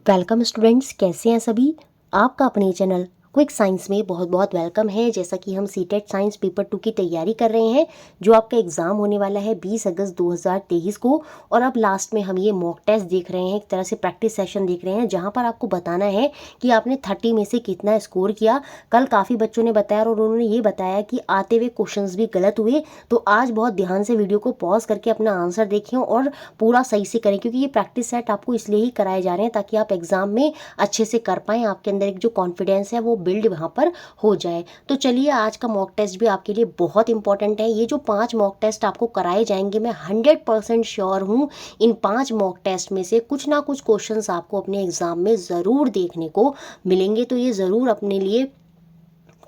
Welcome students, कैसे हैं सभी। आपका अपने चैनल क्विक साइंस में बहुत बहुत वेलकम है। जैसा कि हम सीटेट साइंस पेपर 2 की तैयारी कर रहे हैं, जो आपका एग्ज़ाम होने वाला है 20 अगस्त 2023 को। और अब लास्ट में हम ये मॉक टेस्ट देख रहे हैं, एक तरह से प्रैक्टिस सेशन देख रहे हैं, जहां पर आपको बताना है कि आपने 30 में से कितना स्कोर किया। कल काफ़ी बच्चों ने बताया और उन्होंने ये बताया कि आते हुए क्वेश्चंस भी गलत हुए। तो आज बहुत ध्यान से वीडियो को पॉज करके अपना आंसर देखें और पूरा सही से करें, क्योंकि ये प्रैक्टिस सेट आपको इसलिए ही कराए जा रहे हैं ताकि आप एग्जाम में अच्छे से कर पाएँ, आपके अंदर एक जो कॉन्फिडेंस है वो बिल्ड वहाँ पर हो जाए। तो चलिए, आज का मॉक टेस्ट भी आपके लिए बहुत इंपॉर्टेंट है। ये जो 5 मॉक टेस्ट आपको कराए जाएंगे, मैं 100% श्योर हूँ इन 5 मॉक टेस्ट में से कुछ ना कुछ क्वेश्चंस आपको अपने एग्जाम में ज़रूर देखने को मिलेंगे। तो ये ज़रूर अपने लिए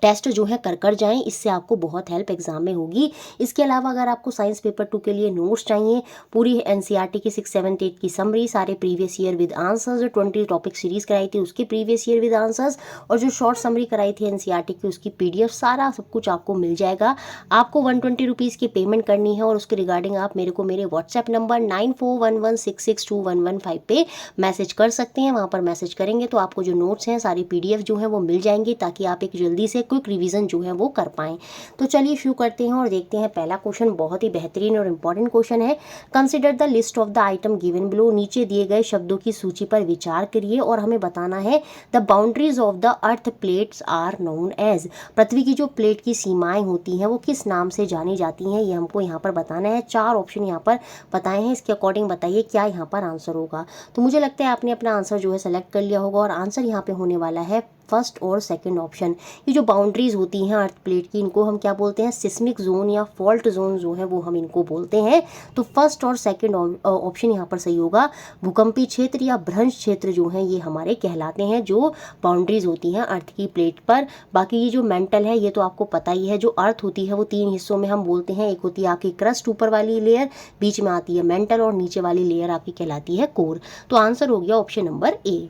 टेस्ट जो है कर जाएं, इससे आपको बहुत हेल्प एग्जाम में होगी। इसके अलावा अगर आपको साइंस पेपर 2 के लिए नोट्स चाहिए, पूरी एनसीईआरटी की 6, 7, 8 की समरी, सारे प्रीवियस ईयर विद आंसर्स, जो 20 टॉपिक सीरीज कराई थी उसकी प्रीवियस ईयर विद आंसर्स, और जो शॉर्ट समरी कराई थी एनसीईआरटी की उसकी पीडीएफ, सारा सब कुछ आपको मिल जाएगा। आपको 120 रुपीज़ की पेमेंट करनी है और उसके रिगार्डिंग आप मेरे को मेरे व्हाट्सएप नंबर 9411662115 पे मैसेज कर सकते हैं। वहाँ पर मैसेज करेंगे तो आपको जो नोट्स हैं, सारी पीडीएफ जो है वो मिल जाएंगी, ताकि आप एक जल्दी से क्विक रिवीजन जो है वो कर पाएं। तो चलिए शुरू करते हैं और देखते हैं। पहला क्वेश्चन बहुत ही बेहतरीन और इंपॉर्टेंट क्वेश्चन है। Consider the list of the item given below. नीचे दिए गए शब्दों की सूची पर विचार करिए और हमें बताना है the boundaries of the earth plates are known as. पृथ्वी की जो प्लेट की सीमाएं होती हैं वो किस नाम से जानी जाती हैं, ये हमको यहाँ पर बताना है। 4 ऑप्शन यहाँ पर बताए हैं, इसके अकॉर्डिंग बताइए क्या यहाँ पर आंसर होगा। तो मुझे लगता है आपने अपना आंसर जो है सेलेक्ट कर लिया होगा और आंसर यहाँ पे होने वाला है फर्स्ट और सेकंड ऑप्शन। ये जो बाउंड्रीज होती हैं अर्थ प्लेट की, इनको हम क्या बोलते हैं, सिस्मिक जोन या फॉल्ट जोन जो है वो हम इनको बोलते हैं। तो फर्स्ट और सेकंड ऑप्शन यहाँ पर सही होगा। भूकंपीय क्षेत्र या भ्रंश क्षेत्र जो है ये हमारे कहलाते हैं, जो बाउंड्रीज होती हैं अर्थ की प्लेट पर। बाकी ये जो मेंटल है ये तो आपको पता ही है। जो अर्थ होती है वो 3 हिस्सों में हम बोलते हैं। एक होती है आपकी क्रस्ट, ऊपर वाली लेयर, बीच में आती है मेंटल, और नीचे वाली लेयर आपकी कहलाती है कोर। तो आंसर हो गया ऑप्शन नंबर ए।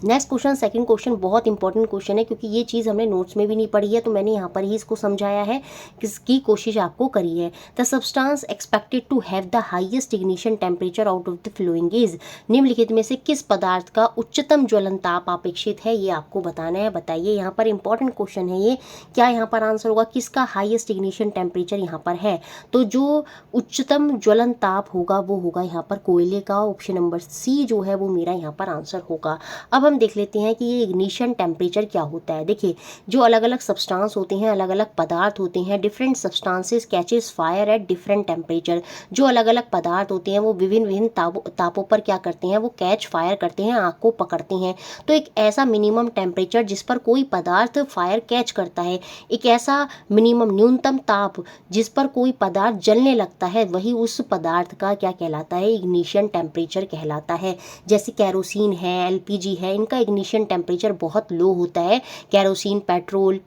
नेक्स्ट क्वेश्चन, सेकंड क्वेश्चन बहुत इंपॉर्टेंट क्वेश्चन है, क्योंकि ये चीज़ हमने नोट्स में भी नहीं पढ़ी है, तो मैंने यहाँ पर ही इसको समझाया है, किसकी कोशिश आपको करी है। The substance expected to have the highest ignition temperature out of the flowing is. निम्नलिखित में से किस पदार्थ का उच्चतम ज्वलन ताप अपेक्षित है, ये आपको बताना है। बताइए, यहाँ पर इंपॉर्टेंट क्वेश्चन है ये। क्या यहाँ पर आंसर होगा, किसका हाईएस्ट इग्निशन टेम्परेचर यहाँ पर है। तो जो उच्चतम ज्वलन ताप होगा वो होगा यहाँ पर कोयले का। ऑप्शन नंबर सी जो है वो मेरा यहाँ पर आंसर होगा। अब हम देख लेते हैं कि ये इग्निशन टेम्परेचर क्या होता है। देखिए, जो अलग अलग सब्सटेंस होते हैं, अलग अलग पदार्थ होते हैं, different substances catches fire at different temperature. जो अलग अलग पदार्थ होते हैं वो विभिन्न विभिन्न तापों पर क्या करते हैं, वो कैच फायर करते हैं, आग को पकड़ते हैं। तो एक ऐसा मिनिमम टेम्परेचर जिस पर कोई पदार्थ फायर कैच करता है, एक ऐसा मिनिमम न्यूनतम ताप जिस पर कोई पदार्थ जलने लगता है, वही उस पदार्थ का क्या कहलाता है, इग्निशन टेम्परेचर कहलाता है। जैसे कैरोसिन है, एलपीजी है, इनका इग्निशन टेम्परेचर बहुत लो होता है। कैरोसिन, पेट्रोल,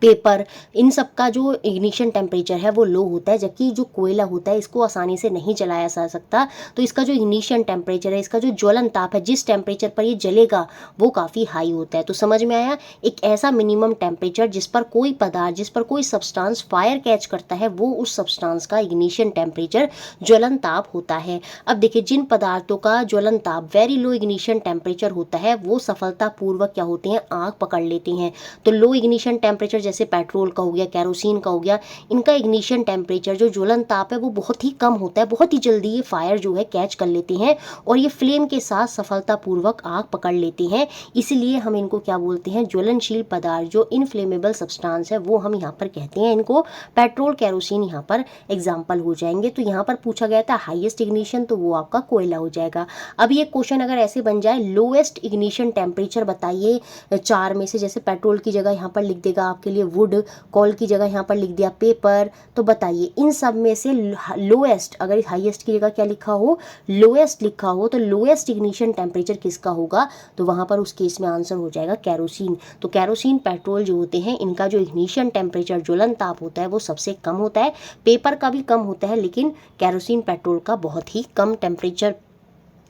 पेपर, इन सब का जो इग्निशन टेम्परेचर है वो लो होता है। जबकि जो कोयला होता है इसको आसानी से नहीं जलाया जा सकता, तो इसका जो इग्निशन टेम्परेचर है, इसका जो ज्वलन ताप है, जिस टेम्परेचर पर ये जलेगा वो काफ़ी हाई होता है। तो समझ में आया, एक ऐसा मिनिमम टेम्परेचर जिस पर कोई पदार्थ, जिस पर कोई सब्सटेंस फायर कैच करता है, वो उस सब्सटेंस का इग्निशन टेम्परेचर, ज्वलन ताप होता है। अब देखिए, जिन पदार्थों का ज्वलन ताप वेरी लो इग्निशन टेम्परेचर होता है वो सफलतापूर्वक क्या होते हैं, आग पकड़ लेते हैं। तो लो इग्निशन टेम्परेचर जैसे पेट्रोल का हो गया, कैरोसिन का हो गया, इनका इग्निशन टेम्परेचर जो ज्वलन ताप है वो बहुत ही कम होता है। बहुत ही जल्दी ये फायर जो है कैच कर लेते हैं और ये फ्लेम के साथ सफलतापूर्वक आग पकड़ लेते हैं। इसलिए हम इनको क्या बोलते हैं, ज्वलनशील पदार्थ, जो इनफ्लेमेबल सब्सटेंस है वो हम यहाँ पर कहते हैं इनको। पेट्रोल, कैरोसिन यहाँ पर एग्जाम्पल हो जाएंगे। तो यहाँ पर पूछा गया था हाईएस्ट इग्निशन, तो वो आपका कोयला हो जाएगा। अब ये क्वेश्चन अगर ऐसे बन जाए, लोएस्ट इग्निशन टेम्परेचर बताइए 4 में से। जैसे पेट्रोल की जगह यहाँ पर लिख देगा आपके लिए वुड, कॉल की जगह यहाँ पर लिख दिया पेपर। तो बताइए इन सब में से लोएस्ट, अगर हाईएस्ट की जगह क्या लिखा हो, लोएस्ट लिखा हो, तो लोएस्ट इग्निशन टेम्परेचर किसका होगा, तो वहाँ पर उस केस में आंसर हो जाएगा कैरोसिन। तो कैरोसिन, पेट्रोल जो होते हैं, इनका जो इग्निशन टेम्परेचर, ज्वलन ताप होता है वो सबसे कम होता है। पेपर का भी कम होता है, लेकिन कैरोसिन, पेट्रोल का बहुत ही कम टेम्परेचर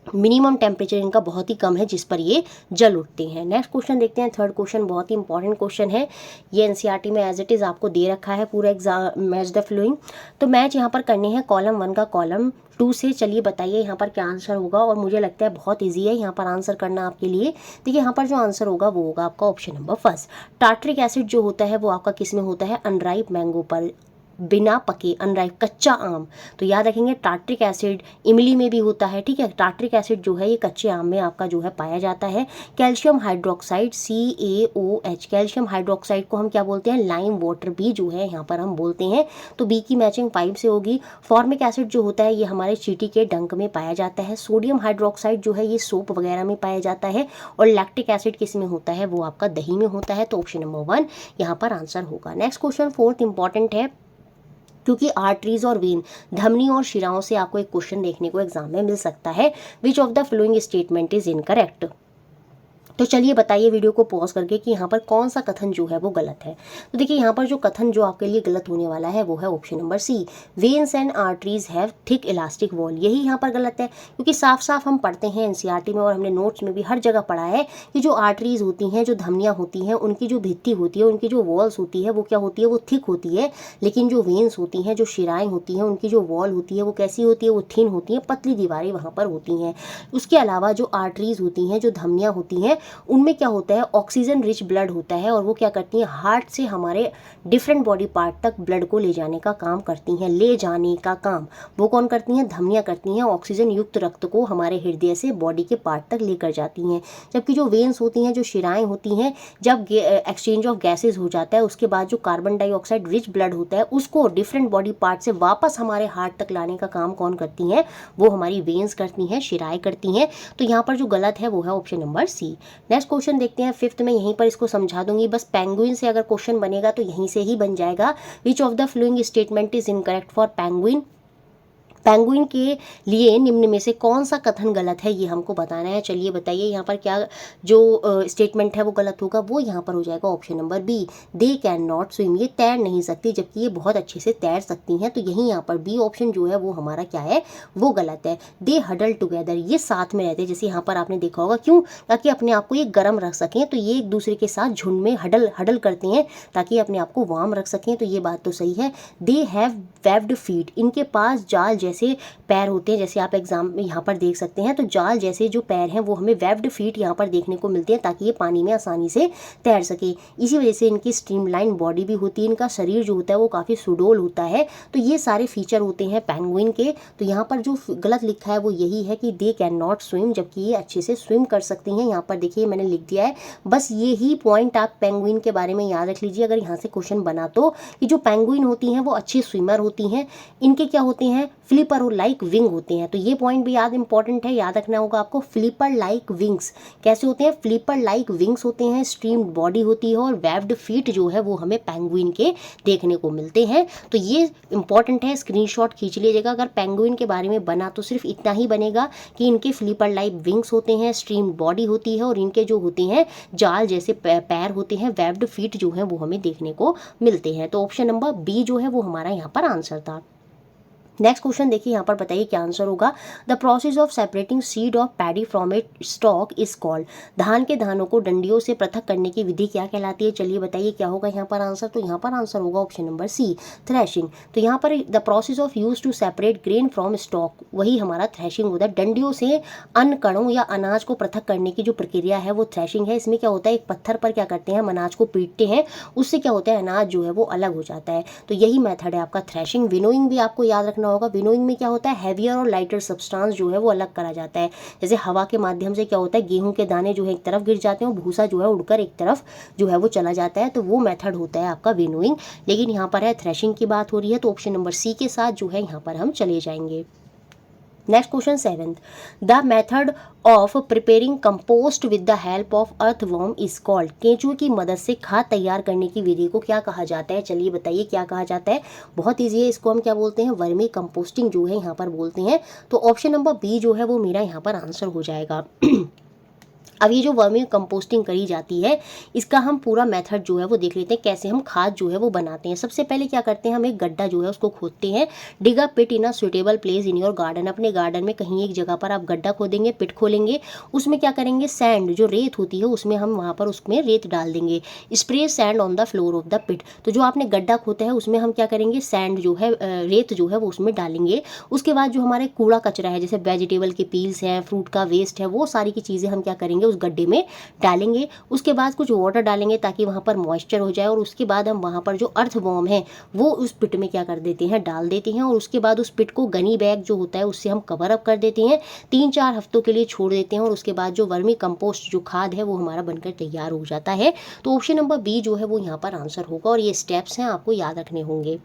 मिनिमम टेम्परेचर इनका बहुत ही कम है जिस पर ये जल उठते हैं। नेक्स्ट क्वेश्चन देखते हैं, थर्ड क्वेश्चन बहुत ही इंपॉर्टेंट क्वेश्चन है। ये एनसीईआरटी में एज इट इज़ आपको दे रखा है पूरा एग्जाम मैच द फ्लोइंग। तो मैच यहाँ पर करने हैं कॉलम 1 का कॉलम 2 से। चलिए बताइए यहाँ पर क्या आंसर होगा, और मुझे लगता है बहुत ईजी है यहाँ पर आंसर करना आपके लिए। देखिए यहाँ पर जो आंसर होगा वो होगा आपका option number first. Tartaric acid जो होता है वो आपका किस में होता है, अनराइप मैंगो पर, बिना पके अनराइप कच्चा आम। तो याद रखेंगे टार्ट्रिक एसिड इमली में भी होता है, ठीक है। टार्ट्रिक एसिड जो है ये कच्चे आम में आपका जो है पाया जाता है। Calcium hydroxide CaOH, calcium hydroxide को हम क्या बोलते हैं, लाइम वाटर भी जो है यहाँ पर हम बोलते हैं। तो बी की मैचिंग 5 से होगी। फॉर्मिक एसिड जो होता है ये हमारे चींटी के डंक में पाया जाता है। सोडियम हाइड्रोक्साइड जो है ये सोप वगैरह में पाया जाता है। और लैक्टिक एसिड किस में होता है, वो आपका दही में होता है। तो ऑप्शन नंबर 1 यहाँ पर आंसर होगा। नेक्स्ट क्वेश्चन फोर्थ इंपॉर्टेंट है, क्योंकि आर्टरीज और वेन, धमनी और शिराओं से आपको एक क्वेश्चन देखने को एग्जाम में मिल सकता है। विच of the following statement is incorrect. तो चलिए बताइए वीडियो को पॉज करके कि यहाँ पर कौन सा कथन जो है वो गलत है। तो देखिए यहाँ पर जो कथन जो आपके लिए गलत होने वाला है वो है option number C, veins and arteries have thick elastic wall. यही यहाँ पर गलत है, क्योंकि साफ साफ हम पढ़ते हैं एनसीईआरटी में और हमने नोट्स में भी हर जगह पढ़ा है कि जो आर्टरीज होती हैं, जो धमनियाँ होती हैं, उनकी जो भित्ति होती है, उनकी जो वॉल्स होती है वो क्या होती है, वो थिक होती है। लेकिन जो वेन्स होती हैं, जो शिराएँ होती हैं, उनकी जो वॉल होती है वो कैसी होती है, वो थिन होती है, पतली दीवारें वहाँ पर होती हैं। उसके अलावा जो आर्टरीज होती हैं, जो धमनियाँ होती हैं, उनमें क्या होता है, ऑक्सीजन रिच ब्लड होता है, और वो क्या करती हैं, हार्ट से हमारे डिफरेंट बॉडी पार्ट तक ब्लड को ले जाने का काम करती हैं। ले जाने का काम वो कौन करती हैं, धमनियाँ करती हैं। ऑक्सीजन युक्त रक्त को हमारे हृदय से बॉडी के पार्ट तक लेकर जाती हैं। जबकि जो वेन्स होती हैं, जो शिराएँ होती हैं, जब एक्सचेंज ऑफ गैसेज हो जाता है उसके बाद जो कार्बन डाइऑक्साइड रिच ब्लड होता है उसको डिफरेंट बॉडी पार्ट से वापस हमारे हार्ट तक लाने का काम कौन करती हैं, वो हमारी वेन्स करती हैं, शिराएँ करती हैं। तो यहाँ पर जो गलत है वो है option number C. Next question देखते हैं फिफ्थ में, यहीं पर इसको समझा दूंगी बस। पेंगुइन से अगर क्वेश्चन बनेगा तो यहीं से ही बन जाएगा। विच of the following statement is incorrect for penguin. Penguin के लिए निम्न में से कौन सा कथन गलत है ये हमको बताना है। चलिए बताइए यहाँ पर क्या जो स्टेटमेंट है वो गलत होगा, वो यहाँ पर हो जाएगा option number B, they can not swim. ये तैर नहीं सकती, जबकि ये बहुत अच्छे से तैर सकती हैं। तो यही यहाँ पर बी ऑप्शन जो है वो हमारा क्या है, वो गलत है। दे हडल टुगेदर, ये साथ में रहते हैं, जैसे यहाँ पर आपने देखा होगा, क्यों, ताकि अपने आप को ये गर्म रख सकें। तो ये एक दूसरे के साथ झुंड में हडल करते हैं ताकि अपने आप को वार्म रख सकें। तो ये बात तो सही है। दे हैव वेब्ड फीट, इनके पास जाल जैसे पैर होते हैं, जैसे आप एग्जाम में यहाँ पर देख सकते हैं। तो जाल जैसे जो पैर हैं वो हमें वेब्ड फीट यहाँ पर देखने को मिलते हैं ताकि ये पानी में आसानी से तैर सके। इसी वजह से इनकी स्ट्रीमलाइन बॉडी भी होती है, इनका शरीर जो होता है वो काफ़ी सुडोल होता है। तो ये सारे फीचर होते हैं पेंगुइन के। तो यहाँ पर जो गलत लिखा है वो यही है कि दे कैन नॉट स्विम, जबकि ये अच्छे से स्विम कर सकती हैं। यहाँ पर देखिए मैंने लिख दिया है, बस यही पॉइंट आप पेंगुइन के बारे में याद रख लीजिए अगर यहाँ से क्वेश्चन बना तो, कि जो पेंगुइन होती हैं वो अच्छी स्विमर होती हैं। इनके क्या होते हैं, फ्लिपर लाइक विंग होते हैं। तो ये पॉइंट भी याद इंपॉर्टेंट है, याद रखना होगा आपको। फ्लिपर लाइक विंग्स कैसे होते हैं, फ्लिपर लाइक विंग्स होते हैं, स्ट्रीम्ड बॉडी होती है, और वेब्ड फीट जो है वो हमें पेंगुइन के देखने को मिलते हैं। तो ये इंपॉर्टेंट है, स्क्रीनशॉट खींच लीजिएगा। अगर पेंगुइन के बारे में बना तो सिर्फ इतना ही बनेगा कि इनके फ्लिपर लाइक विंग्स होते हैं, स्ट्रीम्ड बॉडी होती है, और इनके जो होते हैं जाल जैसे पैर होते हैं, वेब्ड फीट जो है वो हमें देखने को मिलते हैं। तो ऑप्शन नंबर बी जो है वो हमारा यहाँ पर आंसर था। नेक्स्ट क्वेश्चन देखिए, यहाँ पर बताइए क्या आंसर होगा। The process of separating seed of paddy from it stock is called. धान के दानों को डंडियों से पृथक करने की विधि क्या कहलाती है। चलिए बताइए क्या होगा यहाँ पर आंसर। तो यहाँ पर आंसर होगा ऑप्शन नंबर सी, थ्रैशिंग। तो यहाँ पर the process of use to separate grain from stalk, वही हमारा थ्रैशिंग होता है। डंडियों से अन्न कणों या अनाज को पृथक करने की जो प्रक्रिया है वो थ्रैशिंग है। इसमें क्या होता है, एक पत्थर पर क्या करते हैं, हम अनाज को पीटते हैं, उससे क्या होता है, अनाज जो है वो अलग हो जाता है। तो यही मेथड है आपका थ्रैशिंग। विनोइंग भी आपको याद रखना होगा। विनोइंग में क्या होता है, हैवियर और लाइटर सब्सटेंस जो है वो अलग करा जाता है। जैसे हवा के माध्यम से क्या होता है, गेहूं के दाने जो है एक तरफ गिर जाते हैं और भूसा जो है उड़कर एक तरफ जो है वो चला जाता है। तो वो मेथड होता है आपका विनोइंग। लेकिन यहाँ पर है थ्रेशिंग की बात हो रही है, तो ऑप्शन नंबर सी के साथ जो है यहाँ पर हम चले जाएंगे। Next question seventh, the method of preparing compost with the help of earthworm is called. केंचुए की मदद से खाद तैयार करने की विधि को क्या कहा जाता है। चलिए बताइए क्या कहा जाता है। बहुत ईजी है, इसको हम क्या बोलते हैं, वर्मी कंपोस्टिंग जो है यहाँ पर बोलते हैं। तो ऑप्शन नंबर बी जो है वो मेरा यहाँ पर आंसर हो जाएगा। अब ये जो वर्मी कंपोस्टिंग करी जाती है, इसका हम पूरा मेथड जो है वो देख लेते हैं, कैसे हम खाद जो है वो बनाते हैं। सबसे पहले क्या करते हैं, हम एक गड्ढा जो है उसको खोदते हैं। Dig a pit in a suitable place in your garden. अपने गार्डन में कहीं एक जगह पर आप गड्ढा खोदेंगे, पिट खोलेंगे, उसमें क्या करेंगे, सैंड जो रेत होती है उसमें हम वहाँ पर उसमें रेत डाल देंगे। Spray sand on the floor of the pit. तो जो आपने गड्ढा खोदा है उसमें हम क्या करेंगे, सैंड जो है रेत जो है वो उसमें डालेंगे। उसके बाद जो हमारे कूड़ा कचरा है, जैसे वेजिटेबल के पील्स हैं, फ्रूट का वेस्ट है, वो सारी की चीज़ें हम क्या करेंगे उस गड्ढे में डालेंगे। उसके बाद कुछ वाटर डालेंगे ताकि वहाँ पर मॉइस्चर हो जाए, और उसके बाद हम वहाँ पर जो अर्थवॉर्म है वो उस पिट में क्या कर देते हैं, डाल देते हैं। और उसके बाद उस पिट को गनी बैग जो होता है उससे हम कवर अप कर देते हैं, 3-4 हफ्तों के लिए छोड़ देते हैं, और उसके बाद जो वर्मी कंपोस्ट जो खाद है वो हमारा बनकर तैयार हो जाता है। तो ऑप्शन नंबर बी जो है वो यहाँ पर आंसर होगा, और ये स्टेप्स हैं आपको याद रखने होंगे।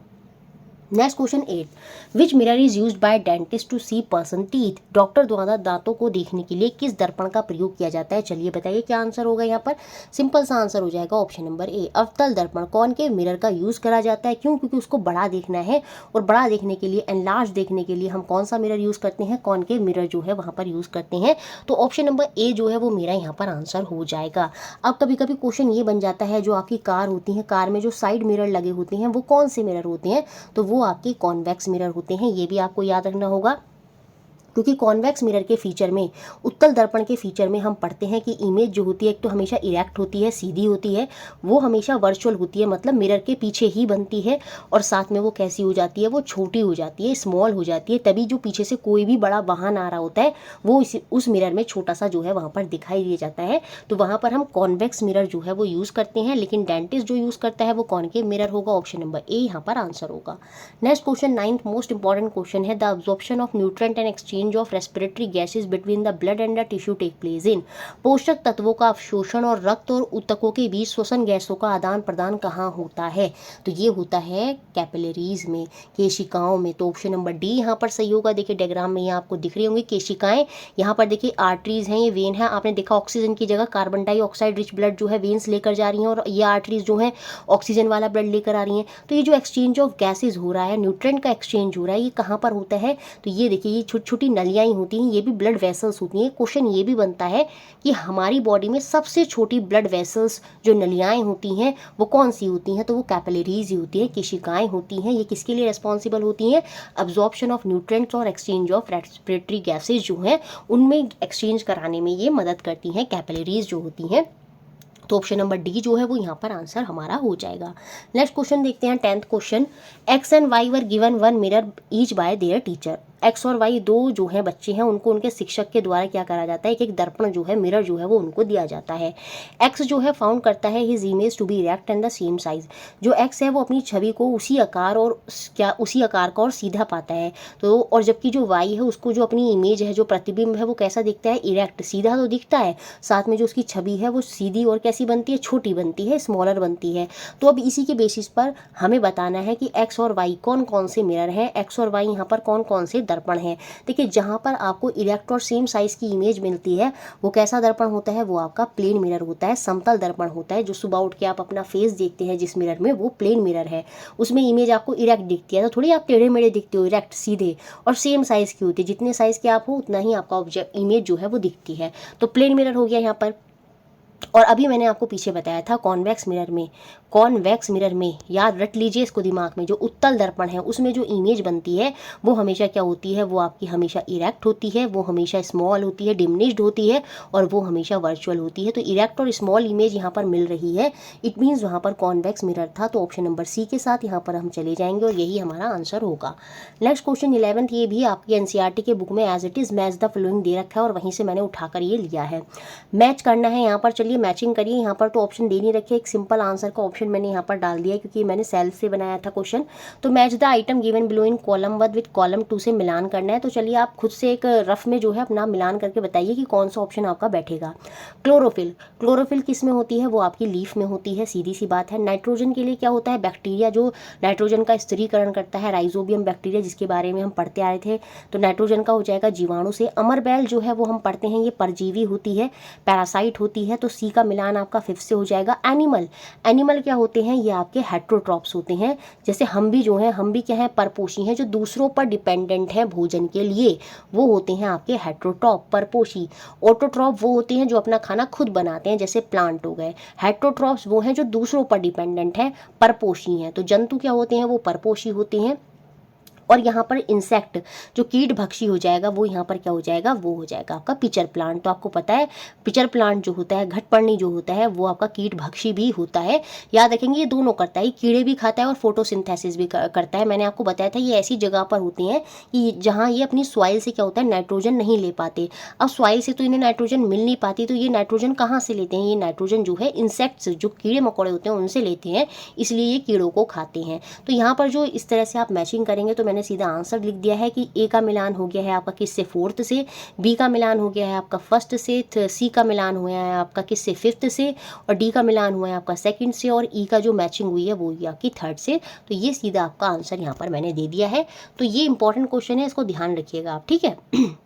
Next question 8, which mirror is used by dentist to see person teeth. Doctor द्वारा दांतों को देखने के लिए किस दर्पण का प्रयोग किया जाता है। चलिए बताइए क्या आंसर होगा यहाँ पर। सिंपल सा आंसर हो जाएगा ऑप्शन नंबर ए, अवतल दर्पण। कॉनकेव मिरर का यूज करा जाता है, क्यों, क्योंकि उसको बड़ा देखना है, और बड़ा देखने के लिए, एनलार्ज देखने के लिए हम कौन सा मिरर यूज करते हैं, कॉनकेव मिरर जो है वहाँ पर यूज करते हैं। तो ऑप्शन नंबर ए जो है वो मेरा यहाँ पर आंसर हो जाएगा। अब कभी कभी क्वेश्चन ये बन जाता है, जो आपकी कार होती है, कार में जो साइड मिरर लगे होते हैं वो कौन से मिरर होते हैं, तो वो आपके कॉन्वेक्स मिरर होते हैं। ये भी आपको याद रखना होगा, क्योंकि कॉन्वेक्स मिरर के फीचर में, उत्तल दर्पण के फीचर में हम पढ़ते हैं कि इमेज जो होती है एक तो हमेशा इरेक्ट होती है, सीधी होती है, वो हमेशा वर्चुअल होती है, मतलब मिरर के पीछे ही बनती है, और साथ में वो कैसी हो जाती है, वो छोटी हो जाती है, स्मॉल हो जाती है। तभी जो पीछे से कोई भी बड़ा वाहन आ रहा होता है वो उस मिरर में छोटा सा जो है वहाँ पर दिखाई दिया जाता है। तो वहाँ पर हम कॉन्वेक्स मिरर जो है वो यूज़ करते हैं, लेकिन डेंटिस्ट जो यूज़ करता है वो कॉनकेव मिरर होगा। ऑप्शन नंबर ए यहाँ पर आंसर होगा। Next question 9th most important question है, the absorption of nutrient and exchange of respiratory gases between the blood and the tissue take place in. पोषक तत्वों का अवशोषण और रक्त और ऊतकों के बीच श्वसन गैसों का आदान प्रदान कहाँ होता है, तो ये होता है कैपिलरीज में, केशिकाओं में। तो ऑप्शन नंबर डी यहाँ पर सही होगा। देखिए डायग्राम में ये आपको दिख रही होंगी केशिकाएं, यहाँ पर देखिए आर्टरीज हैं, ये वेन है। आपने देखा ऑक्सीजन की जगह कार्बन डाइऑक्साइड रिच ब्लड जो है वेन्स लेकर जा रही हैं, और ये आर्टरीज जो है ऑक्सीजन वाला ब्लड लेकर आ रही हैं। तो ये जो एक्सचेंज ऑफ गैसेज हो रहा है, न्यूट्रिएंट का एक्सचेंज हो रहा है, ये कहाँ पर होता है, तो ये देखिए ये छोटी छोटी नलियाँ होती हैं, ये भी ब्लड वेसल्स होती हैं। क्वेश्चन ये भी बनता है कि हमारी बॉडी में सबसे छोटी ब्लड वेसल्स जो नलियाएं होती हैं वो कौन सी होती हैं, तो वो कैपिलरीज ही होती हैं, केशिकाएं होती हैं। ये किसके लिए रिस्पॉन्सिबल होती हैं, अब्जॉर्प्शन ऑफ न्यूट्रिएंट्स और एक्सचेंज ऑफ रेस्पिरेटरी गैसेज जो हैं उनमें एक्सचेंज कराने में ये मदद करती हैं, कैपिलरीज जो होती हैं। तो ऑप्शन नंबर डी जो है वो यहाँ पर आंसर हमारा हो जाएगा। नेक्स्ट क्वेश्चन देखते हैं 10th question, x and why were given one mirror each bye there teacher. X और वाई दो जो है बच्चे हैं, उनको उनके शिक्षक के द्वारा क्या करा जाता है, एक दर्पण जो है, मिरर जो है वो उनको दिया जाता है। एक्स जो है फाउंड करता है his image to be erect and the same size. जो एक्स है वो अपनी छवि को उसी आकार और उसी आकार का और सीधा पाता है। तो और जबकि जो वाई है उसको जो अपनी इमेज है, जो प्रतिबिंब है, वो कैसा दिखता है, इरेक्ट, सीधा तो दिखता है, साथ में जो उसकी छवि है वो सीधी और कैसी बनती है, छोटी बनती है, स्मॉलर बनती है। तो अब इसी के बेसिस पर हमें बताना है कि एक्स और वाई कौन कौन से मिरर हैं, एक्स और वाई यहाँ पर कौन कौन से दर्पण है। देखिए जहां पर आपको इरेक्ट और सेम साइज की इमेज मिलती है वो कैसा दर्पण होता है, वो आपका प्लेन मिरर होता है, समतल दर्पण होता है। जो सुबह उठ के आप अपना फेस देखते हैं जिस मिरर में, वो प्लेन मिरर है, उसमें इमेज आपको इरेक्ट दिखती है, तो थोड़ी आप टेढ़े मेढ़े दिखते हो, इरेक्ट सीधे, और सेम साइज की होती है, जितने साइज के आप हो उतना ही आपका ऑब्जेक्ट इमेज जो है वो दिखती है। तो प्लेन मिरर हो गया यहाँ पर। और अभी मैंने आपको पीछे बताया था कॉन्वेक्स मिरर में याद रख लीजिए इसको दिमाग में, जो उत्तल दर्पण है उसमें जो इमेज बनती है वो हमेशा क्या होती है, वो आपकी हमेशा इरेक्ट होती है, वो हमेशा स्मॉल होती है, डिमिनिश्ड होती है, और वो हमेशा वर्चुअल होती है। तो इरेक्ट और स्मॉल इमेज यहाँ पर मिल रही है, इट मीन्स वहाँ पर कॉन्वेक्स मिरर था। तो ऑप्शन नंबर सी के साथ यहाँ पर हम चले जाएंगे और यही हमारा आंसर होगा। नेक्स्ट क्वेश्चन 11th, ये भी आपकी एनसीईआरटी के बुक में as it is match the following दे रखा है, और वहीं से मैंने उठाकर ये लिया है। मैच करना है यहाँ पर, चलिए मैचिंग करिए। यहाँ पर तो ऑप्शन दे नहीं रखे, एक सिंपल आंसर का ऑप्शन मैंने यहाँ पर डाल दिया है क्योंकि मैंने सेल्फ से बनाया था क्वेश्चन। तो match the item given below in column 1 with column 2 से मिलान करना है। तो चलिए आप खुद से एक रफ में जो है अपना मिलान करके बताइए कि कौन सा ऑप्शन आपका बैठेगा। क्लोरोफिल किस में होती है, वो आपकी लीफ में होती है, सीधी सी बात है। नाइट्रोजन के लिए क्या होता है, बैक्टीरिया जो नाइट्रोजन का स्थिरीकरण करता है, राइजोबियम बैक्टीरिया, जिसके बारे में हम पढ़ते आए थे। तो नाइट्रोजन का हो जाएगा जीवाणु से। अमरबेल जो है वो हम पढ़ते हैं, ये परजीवी होती है, पैरासाइट होती है। तो सी का मिलान आपका 5th से हो जाएगा। एनिमल, एनिमल क्या होते हैं, ये आपके हेट्रोट्रॉप्स होते हैं। जैसे हम भी जो हैं, हम भी क्या है, परपोषी हैं, जो दूसरों पर डिपेंडेंट हैं भोजन के लिए, वो होते हैं आपके हेट्रोट्रॉप, परपोषी। ऑटोट्रॉप वो होते हैं जो अपना खाना खुद बनाते हैं, जैसे प्लांट हो गए। हेट्रोट्रॉप्स वो हैं जो दूसरों पर डिपेंडेंट हैं, परपोषी हैं। तो जंतु क्या होते हैं, वो परपोषी होते हैं। और यहाँ पर इंसेक्ट जो कीट भक्षी हो जाएगा, वो यहाँ पर क्या हो जाएगा, वो हो जाएगा आपका पिचर प्लांट। तो आपको पता है पिचर प्लांट जो होता है, घटपर्णी जो होता है, वो आपका कीट भक्षी भी होता है। याद रखेंगे ये दोनों करता है, कीड़े भी खाता है और फोटोसिंथेसिस भी करता है। मैंने आपको बताया था ये ऐसी जगह पर होते हैं कि जहाँ ये अपनी सॉइल से क्या होता है, नाइट्रोजन नहीं ले पाते। अब सॉइल से तो इन्हें नाइट्रोजन मिल नहीं पाती, तो ये नाइट्रोजन कहाँ से लेते हैं, ये नाइट्रोजन जो है इंसेक्ट्स, जो कीड़े मकोड़े होते हैं, उनसे लेते हैं, इसलिए ये कीड़ों को खाते हैं। तो यहाँ पर जो इस तरह से आप मैचिंग करेंगे, तो मैंने सीधा आंसर लिख दिया है कि ए का मिलान हो गया है आपका किससे, 4th से, बी का मिलान हो गया है आपका 1st से, सी का मिलान हुआ है आपका किससे, 5th से, और डी का मिलान हुआ है आपका 2nd से, और ई का जो मैचिंग हुई है वो हुई आपकी 3rd से। तो ये सीधा आपका आंसर यहाँ पर मैंने दे दिया है। तो ये इंपॉर्टेंट क्वेश्चन है, इसको ध्यान रखिएगा आप, ठीक है।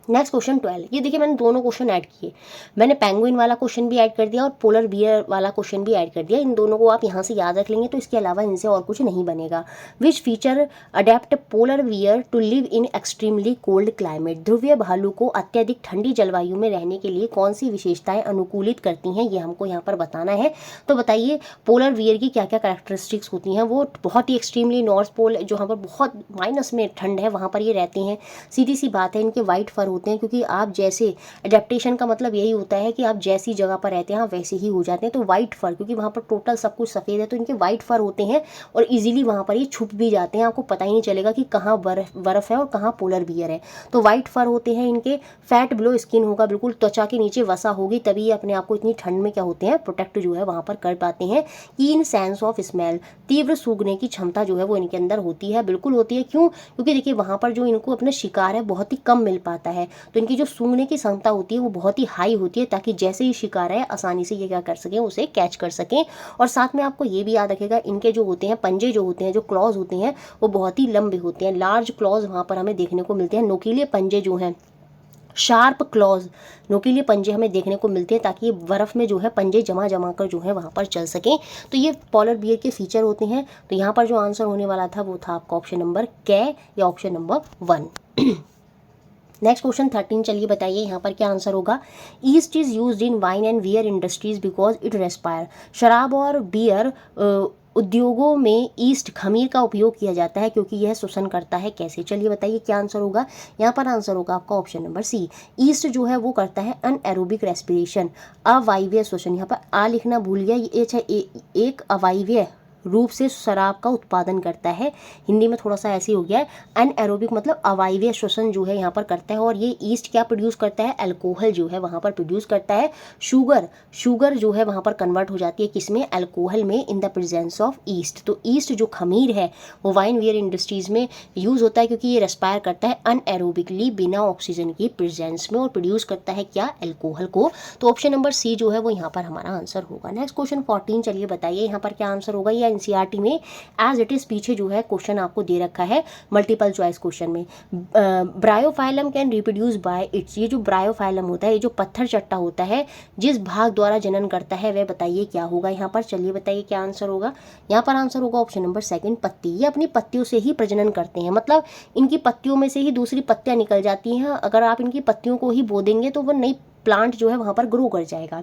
नेक्स्ट क्वेश्चन 12, ये देखिए मैंने दोनों क्वेश्चन ऐड किए। मैंने पेंगुइन वाला क्वेश्चन भी ऐड कर दिया और पोलर बियर वाला क्वेश्चन भी ऐड कर दिया। इन दोनों को आप यहाँ से याद रख लेंगे, तो इसके अलावा इनसे और कुछ नहीं बनेगा। Which feature adapt polar bear to live in extremely cold climate, ध्रुवीय भालू को अत्यधिक ठंडी जलवायु में रहने के लिए कौन सी विशेषताएं अनुकूलित करती हैं, ये हमको यहाँ पर बताना है। तो बताइए पोलर बियर की क्या क्या कैरेक्टरिस्टिक्स होती हैं। वो बहुत ही एक्सट्रीमली नॉर्थ पोल, जहाँ पर बहुत माइनस में ठंड है, वहाँ पर ये रहते हैं। सीधी सी बात है, इनके वाइट फर होते हैं, क्योंकि आप जैसे एडेप्टेशन का मतलब यही होता है कि आप जैसी जगह पर रहते हैं आप वैसे ही हो जाते हैं। तो वाइट फर, क्योंकि वहाँ पर टोटल सब कुछ सफ़ेद है, तो इनके वाइट फर होते हैं और इजीली वहाँ पर ये छुप भी जाते हैं। आपको पता ही नहीं चलेगा कि कहाँ बर्फ़ है और कहाँ पोलर बियर है। तो वाइट फर होते हैं इनके। फैट बिलो स्किन होगा, बिल्कुल त्वचा के नीचे वसा होगी, तभी ये अपने आप को इतनी ठंड में क्या होते हैं, प्रोटेक्ट जो है वहाँ पर कर पाते हैं। कीन सेंस ऑफ स्मेल, तीव्र सूंघने की क्षमता जो है वो इनके अंदर होती है, बिल्कुल होती है। क्यों, क्योंकि देखिए वहाँ पर जो इनको अपना शिकार है बहुत ही कम मिल पाता है, तो इनकी जो सूंघने की क्षमता होती है वो बहुत ही हाई होती है, ताकि जैसे ही शिकार है आसानी से ये क्या कर सकें, उसे कैच कर सकें। और साथ में आपको ये भी याद रखेगा, इनके जो होते हैं पंजे जो होते हैं, जो क्लॉज होते हैं, वो बहुत ही लंबे होते हैं। लार्ज क्लॉज वहाँ पर हमें देखने को मिलते हैं, नुकीले पंजे जो हैं, शार्प क्लॉज, नुकीले पंजे हमें देखने को मिलते हैं, ताकि ये बर्फ़ में जो है पंजे जमा जमा कर जो है वहाँ पर चल सकें। तो ये पोलर बियर के फीचर होते हैं। तो यहाँ पर जो आंसर होने वाला था वो था आपका ऑप्शन नंबर कै या ऑप्शन नंबर 1। नेक्स्ट क्वेश्चन 13, चलिए बताइए यहाँ पर क्या आंसर होगा। Yeast is used in wine and beer industries because it respire, शराब और बियर उद्योगों में ईस्ट खमीर का उपयोग किया जाता है क्योंकि यह श्वसन करता है। कैसे, चलिए बताइए क्या आंसर होगा। यहाँ पर आंसर होगा आपका ऑप्शन नंबर सी। ईस्ट जो है वो करता है अनएरोबिक रेस्पिरेशन, अवायवीय श्वसन। यहाँ पर आ लिखना भूल गया, ये एक अवायवीय रूप से शराब का उत्पादन करता है। हिंदी में थोड़ा सा ऐसे हो गया है, अनएरोबिक मतलब अवायवीय श्वसन जो है यहाँ पर करता है। और ये ईस्ट क्या प्रोड्यूस करता है, अल्कोहल जो है वहाँ पर प्रोड्यूस करता है। शुगर जो है वहाँ पर कन्वर्ट हो जाती है किसमें, अल्कोहल में, in the presence of east. तो ईस्ट जो खमीर है वो वाइन बियर इंडस्ट्रीज में यूज़ होता है क्योंकि ये रेस्पायर करता है अनएरोबिकली, बिना ऑक्सीजन की प्रेजेंस में, और प्रोड्यूस करता है क्या, अल्कोहल को। तो ऑप्शन नंबर सी जो है वो यहाँ पर हमारा आंसर होगा। नेक्स्ट क्वेश्चन 14, चलिए बताइए यहाँ पर क्या आंसर होगा। या एनसीईआरटी में एज इट इज पीछे जो है क्वेश्चन आपको दे रखा है मल्टीपल चॉइस क्वेश्चन में। Bryophyllum can reproduce by it's, ये जो ब्रायोफाइलम होता है, ये जो पत्थर चट्टा होता है, जिस भाग द्वारा जनन करता है वह बताइए क्या होगा। यहाँ पर चलिए बताइए क्या आंसर होगा। यहाँ पर आंसर होगा ऑप्शन नंबर 2, पत्ती। ये अपनी पत्तियों से ही प्रजनन करते हैं, मतलब इनकी पत्तियों में से ही दूसरी पत्तियाँ निकल जाती हैं। अगर आप इनकी पत्तियों को ही बो देंगे तो वो नई प्लांट जो है वहाँ पर ग्रो कर जाएगा।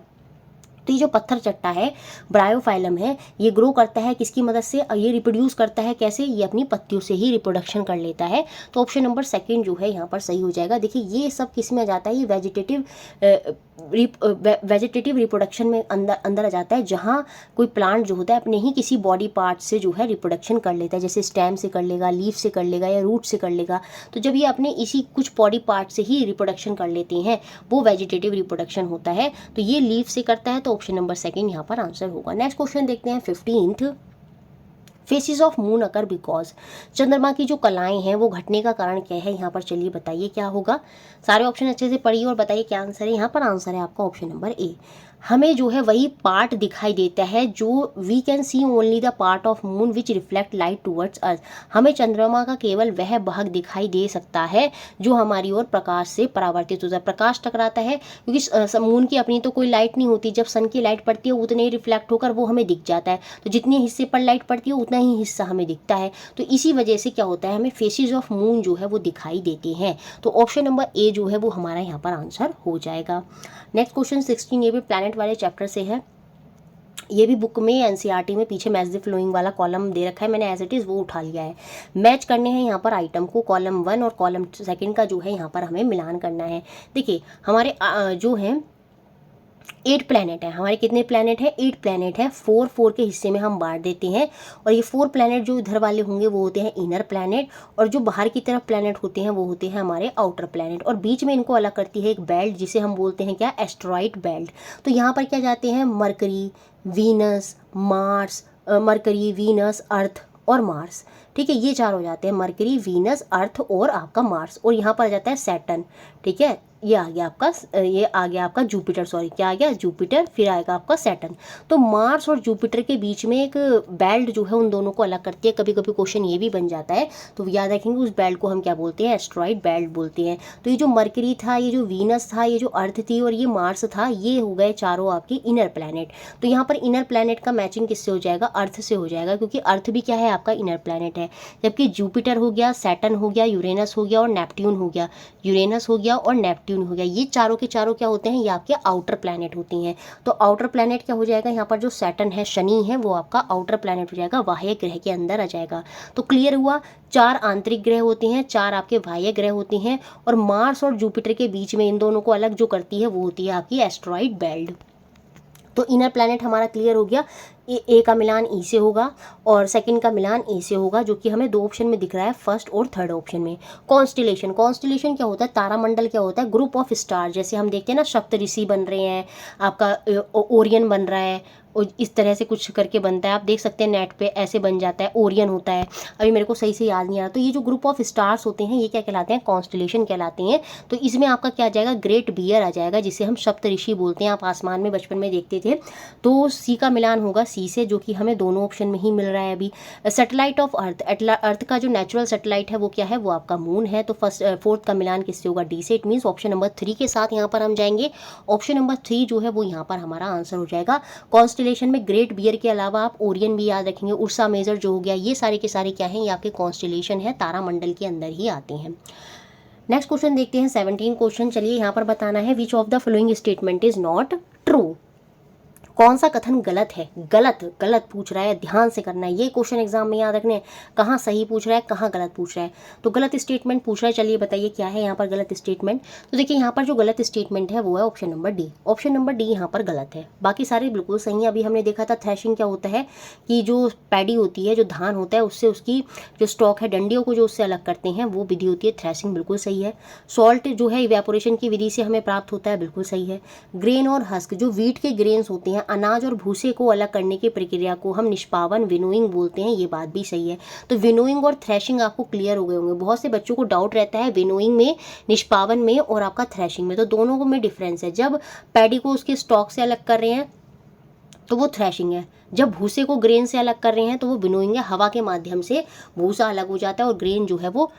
तो ये जो पत्थर चट्टा है, ब्रायोफाइलम है, ये ग्रो करता है किसकी मदद से, और ये रिप्रोड्यूस करता है कैसे, ये अपनी पत्तियों से ही रिप्रोडक्शन कर लेता है। तो ऑप्शन नंबर 2 जो है यहाँ पर सही हो जाएगा। देखिए ये सब किस में आ जाता है, ये वेजिटेटिव रिप्रोडक्शन में अंदर आ जाता है, जहाँ कोई प्लांट जो होता है अपने ही किसी बॉडी पार्ट से जो है रिप्रोडक्शन कर लेता है, जैसे स्टेम से कर लेगा, लीफ से कर लेगा, या रूट से कर लेगा। तो जब ये अपने इसी कुछ बॉडी पार्ट से ही रिप्रोडक्शन कर लेते हैं, वो वेजिटेटिव रिप्रोडक्शन होता है। तो ये लीफ से करता है, तो ऑप्शन नंबर 2 यहाँ पर आंसर होगा। नेक्स्ट क्वेश्चन देखते हैं 15th, faces of moon occur because, चंद्रमा की जो कलाएं हैं वो घटने का कारण क्या है। यहाँ पर चलिए बताइए क्या होगा। सारे ऑप्शन अच्छे से पढ़िए और बताइए क्या आंसर है। यहाँ पर आंसर है आपका ऑप्शन नंबर ए। हमें जो है वही पार्ट दिखाई देता है जो we can see only the part of moon which reflect light towards earth. हमें चंद्रमा का केवल वह भाग दिखाई दे सकता है जो हमारी ओर प्रकाश से परावर्तित होता है। प्रकाश टकराता है क्योंकि मून की अपनी तो कोई लाइट नहीं होती, जब सन की लाइट पड़ती है उतने ही रिफ्लेक्ट होकर वो हमें दिख जाता है। तो जितने हिस्से पर लाइट पड़ती है उतना ही हिस्सा हमें दिखता है। तो इसी वजह से क्या होता है, हमें फेसेस ऑफ मून जो है वो दिखाई देते हैं। तो ऑप्शन नंबर ए जो है वो हमारा यहाँ पर आंसर हो जाएगा। नेक्स्ट क्वेश्चन 16, ये भी प्लैनेट वाले चैप्टर से है। ये भी बुक में एनसीईआरटी में पीछे मैच द फ्लोइंग वाला कॉलम दे रखा है, मैंने एज इट इज़ वो उठा लिया है। मैच करने हैं यहाँ पर आइटम को, कॉलम 1 और कॉलम 2 का जो है यहाँ पर हमें मिलान करना है। देखिए हमारे जो हैं 8 प्लैनेट है, हमारे कितने प्लैनेट है, 8 प्लैनेट है। 4 के हिस्से में हम बांट देते हैं और ये 4 प्लैनेट जो इधर वाले होंगे वो होते हैं इनर प्लैनेट, और जो बाहर की तरफ प्लैनेट होते हैं वो होते हैं हमारे आउटर प्लैनेट। और बीच में इनको अलग करती है एक बेल्ट जिसे हम बोलते हैं क्या, एस्टेरॉइड बेल्ट। तो यहाँ पर क्या जाते हैं, Mercury, Venus, Mars, Mercury, Venus, Earth और मार्स। ठीक है, ये 4 हो जाते हैं, मरकरी, वीनस, अर्थ और आपका मार्स। और यहाँ पर आ जाता है सैटर्न। ठीक है, ये आ गया आपका जुपिटर, सॉरी क्या आ गया, जुपिटर, फिर आएगा आपका सैटर्न। तो मार्स और जुपिटर के बीच में एक बेल्ट जो है उन दोनों को अलग करती है। कभी कभी क्वेश्चन ये भी बन जाता है, तो याद रखेंगे उस बेल्ट को हम क्या बोलते हैं, एस्टेरॉइड बेल्ट बोलते हैं। तो ये जो मरकरी था, ये जो वीनस था, ये जो अर्थ थी और ये मार्स था, ये हो गए चारों आपके इनर प्लैनेट। तो यहाँ पर इनर प्लैनेट का मैचिंग किससे हो जाएगा, अर्थ से हो जाएगा, क्योंकि अर्थ भी क्या है, आपका इनर प्लैनेट है। जबकि जुपिटर हो गया, सैटर्न हो गया, यूरेनस हो गया और नेपट्यून हो गया, यूरेनस हो गया और नेपट्यून हो गया, ये चारों के चारों क्या होते हैं, ये आपके आउटर प्लैनेट होती हैं। तो आउटर प्लैनेट क्या हो जाएगा, यहाँ पर जो सैटर्न है, शनि है, वो आपका आउटर प्लैनेट हो जाएगा, बाह्य ग्रह के अंदर आ जाएगा। तो क्लियर हुआ, 4 आंतरिक ग्रह होते हैं, 4 आपके बाह्य ग्रह होते हैं, और मार्स और जुपिटर के बीच में इन दोनों को अलग जो करती है वो होती है आपकी एस्टेरॉइड बेल्ट। तो इनर प्लैनेट हमारा क्लियर हो गया। ए का मिलान ई से होगा और सेकंड का मिलान ए से होगा, जो कि हमें 2 ऑप्शन में दिख रहा है, फर्स्ट और थर्ड ऑप्शन में। कॉन्स्टिलेशन, कॉन्स्टिलेशन क्या होता है, तारामंडल क्या होता है, ग्रुप ऑफ स्टार। जैसे हम देखते हैं ना, सप्तऋषि बन रहे हैं, आपका ओरियन बन रहा है, और इस तरह से कुछ करके बनता है, आप देख सकते हैं नेट पे ऐसे बन जाता है, ओरियन होता है। अभी मेरे को सही से याद नहीं आ रहा। तो ये जो ग्रुप ऑफ स्टार्स होते हैं ये क्या कहलाते हैं, कॉन्स्टिलेशन कहलाते हैं। तो इसमें आपका क्या आ जाएगा, ग्रेट बियर आ जाएगा, जिसे हम सप्तऋषि बोलते हैं, आप आसमान में बचपन में देखते थे। तो सी का मिलान होगा सी से, जो कि हमें दोनों ऑप्शन में ही मिल रहा है अभी। सैटेलाइट ऑफ अर्थ, अर्थ का जो नेचुरल सैटेलाइट है वो क्या है, वो आपका मून है। तो फोर्थ का मिलान किससे होगा, डी से। इट मीन्स ऑप्शन नंबर 3 के साथ यहाँ पर हम जाएंगे। ऑप्शन नंबर 3 जो है वो यहाँ पर हमारा आंसर हो जाएगा। कॉन्स्टिलेशन में ग्रेट बियर के अलावा आप ओरियन भी याद रखेंगे, उर्सा मेजर जो हो गया, ये सारे के सारे क्या हैं, ये आपके कॉन्स्टिलेशन है, तारामंडल के अंदर ही आते हैं। नेक्स्ट क्वेश्चन देखते हैं 17 क्वेश्चन। चलिए यहाँ पर बताना है, विच of the following statement is not true. कौन सा कथन गलत है, गलत गलत पूछ रहा है, ध्यान से करना है ये क्वेश्चन, एग्जाम में याद रखने, कहाँ सही पूछ रहा है कहाँ गलत पूछ रहा है। तो गलत स्टेटमेंट पूछ रहा है, चलिए बताइए क्या है यहाँ पर गलत स्टेटमेंट। तो देखिए यहाँ पर जो गलत स्टेटमेंट है वो है option number D. Option number D यहाँ पर गलत है, बाकी सारे बिल्कुल सही है। अभी हमने देखा था थ्रेशिंग क्या होता है, कि जो पैडी होती है, जो धान होता है, उससे उसकी जो स्टॉक है, डंडियों को जो उससे अलग करते हैं, वो विधि होती है थ्रेशिंग, बिल्कुल सही है। सॉल्ट जो है इवेपोरेशन की विधि से हमें प्राप्त होता है, बिल्कुल सही है। ग्रेन और हस्क, जो वीट के ग्रेन्स होते हैं, अनाज और भूसे को अलग करने की प्रक्रिया को हम निष्पावन, विनोइंग बोलते हैं, ये बात भी सही है। तो विनोइंग और थ्रेशिंग आपको क्लियर हो गए होंगे। बहुत से बच्चों को डाउट रहता है विनोइंग में, निष्पावन में और आपका थ्रेशिंग में, तो दोनों में डिफरेंस है। जब पैडी को उसके स्टॉक से अलग कर रहे हैं तो वो थ्रेशिंग है, जब भूसे को ग्रेन से अलग कर रहे हैं तो वो विनोइंग है। हवा के माध्यम से भूसा अलग हो जाता है और ग्रेन जो है वो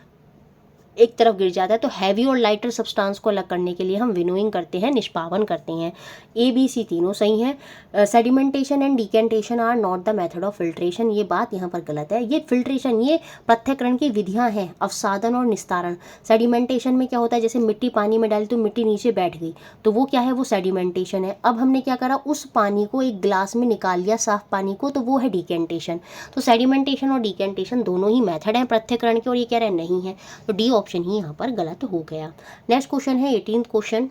एक तरफ गिर जाता है। तो हैवी और लाइटर सब्सटेंस को अलग करने के लिए हम विनोइंग करते हैं, निष्पावन करते हैं। ए बी सी तीनों सही हैं। Sedimentation and decantation are not the method of filtration, ये बात यहाँ पर गलत है। ये फिल्ट्रेशन, ये पृथक्करण की विधियाँ हैं, अवसादन और निस्तारण। सेडिमेंटेशन में क्या होता है, जैसे मिट्टी पानी में डाली तो मिट्टी नीचे बैठ गई, तो वो क्या है, वो सेडिमेंटेशन है। अब हमने क्या करा, उस पानी को एक ग्लास में निकाल लिया, साफ पानी को, तो वो है डिकेंटेशन। तो सेडिमेंटेशन और डिकेंटेशन दोनों ही मेथड हैं पृथक्करण के, और ये कह रहे हैं नहीं है, तो डी ऑप्शन ही यहाँ पर गलत हो गया। नेक्स्ट क्वेश्चन है 18th क्वेश्चन,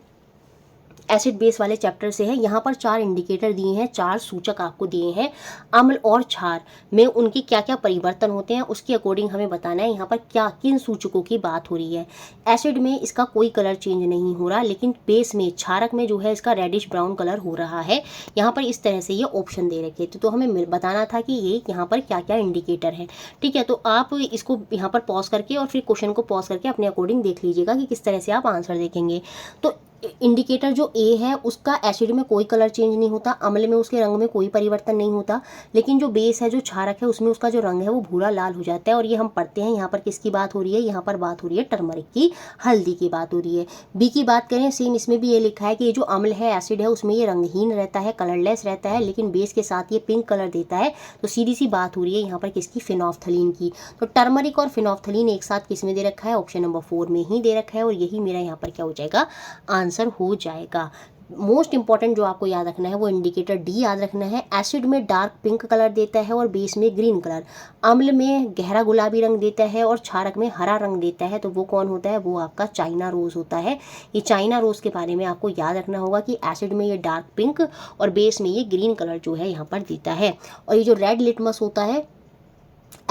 एसिड बेस वाले चैप्टर से है। यहाँ पर 4 इंडिकेटर दिए हैं, 4 सूचक आपको दिए हैं। अम्ल और क्षार में उनकी क्या क्या परिवर्तन होते हैं, उसके अकॉर्डिंग हमें बताना है यहाँ पर क्या किन सूचकों की बात हो रही है। एसिड में इसका कोई कलर चेंज नहीं हो रहा, लेकिन बेस में, क्षारक में जो है इसका रेडिश ब्राउन कलर हो रहा है। यहाँ पर इस तरह से ये ऑप्शन दे रखे थे, तो हमें बताना था कि ये यहाँ पर क्या क्या इंडिकेटर है। ठीक है, तो आप इसको यहाँ पर पॉज करके और फिर क्वेश्चन को पॉज करके अपने अकॉर्डिंग देख लीजिएगा कि किस तरह से आप आंसर देखेंगे। तो इंडिकेटर जो ए है उसका एसिड में कोई कलर चेंज नहीं होता, अम्ल में उसके रंग में कोई परिवर्तन नहीं होता, लेकिन जो बेस है जो क्षारक है उसमें उसका जो रंग है वो भूरा लाल हो जाता है। और ये हम पढ़ते हैं। यहाँ पर किसकी बात हो रही है, यहाँ पर बात हो रही है टर्मरिक की, हल्दी की बात हो रही है। बी की बात करें, सेम इसमें भी ये लिखा है कि ये जो अम्ल है एसिड है उसमें ये रंगहीन रहता है, कलरलेस रहता है, लेकिन बेस के साथ ये पिंक कलर देता है। तो सीधी सी बात हो रही है यहाँ पर किसकी, फिनोल्फथलीन की। तो टर्मरिक और फिनोल्फथलीन एक साथ किस में दे रखा है, ऑप्शन नंबर 4 में ही दे रखा है, और यही मेरा यहाँ पर क्या हो जाएगा, आंसर हो जाएगा। मोस्ट इंपॉर्टेंट जो आपको याद रखना है वो इंडिकेटर डी याद रखना है। एसिड में डार्क पिंक कलर देता है और बेस में ग्रीन कलर, अम्ल में गहरा गुलाबी रंग देता है और क्षारक में हरा रंग देता है। तो वो कौन होता है, वो आपका चाइना रोज होता है। ये चाइना रोज के बारे में आपको याद रखना होगा कि एसिड में ये डार्क पिंक और बेस में ये ग्रीन कलर जो है यहाँ पर देता है। और ये जो रेड लिटमस होता है,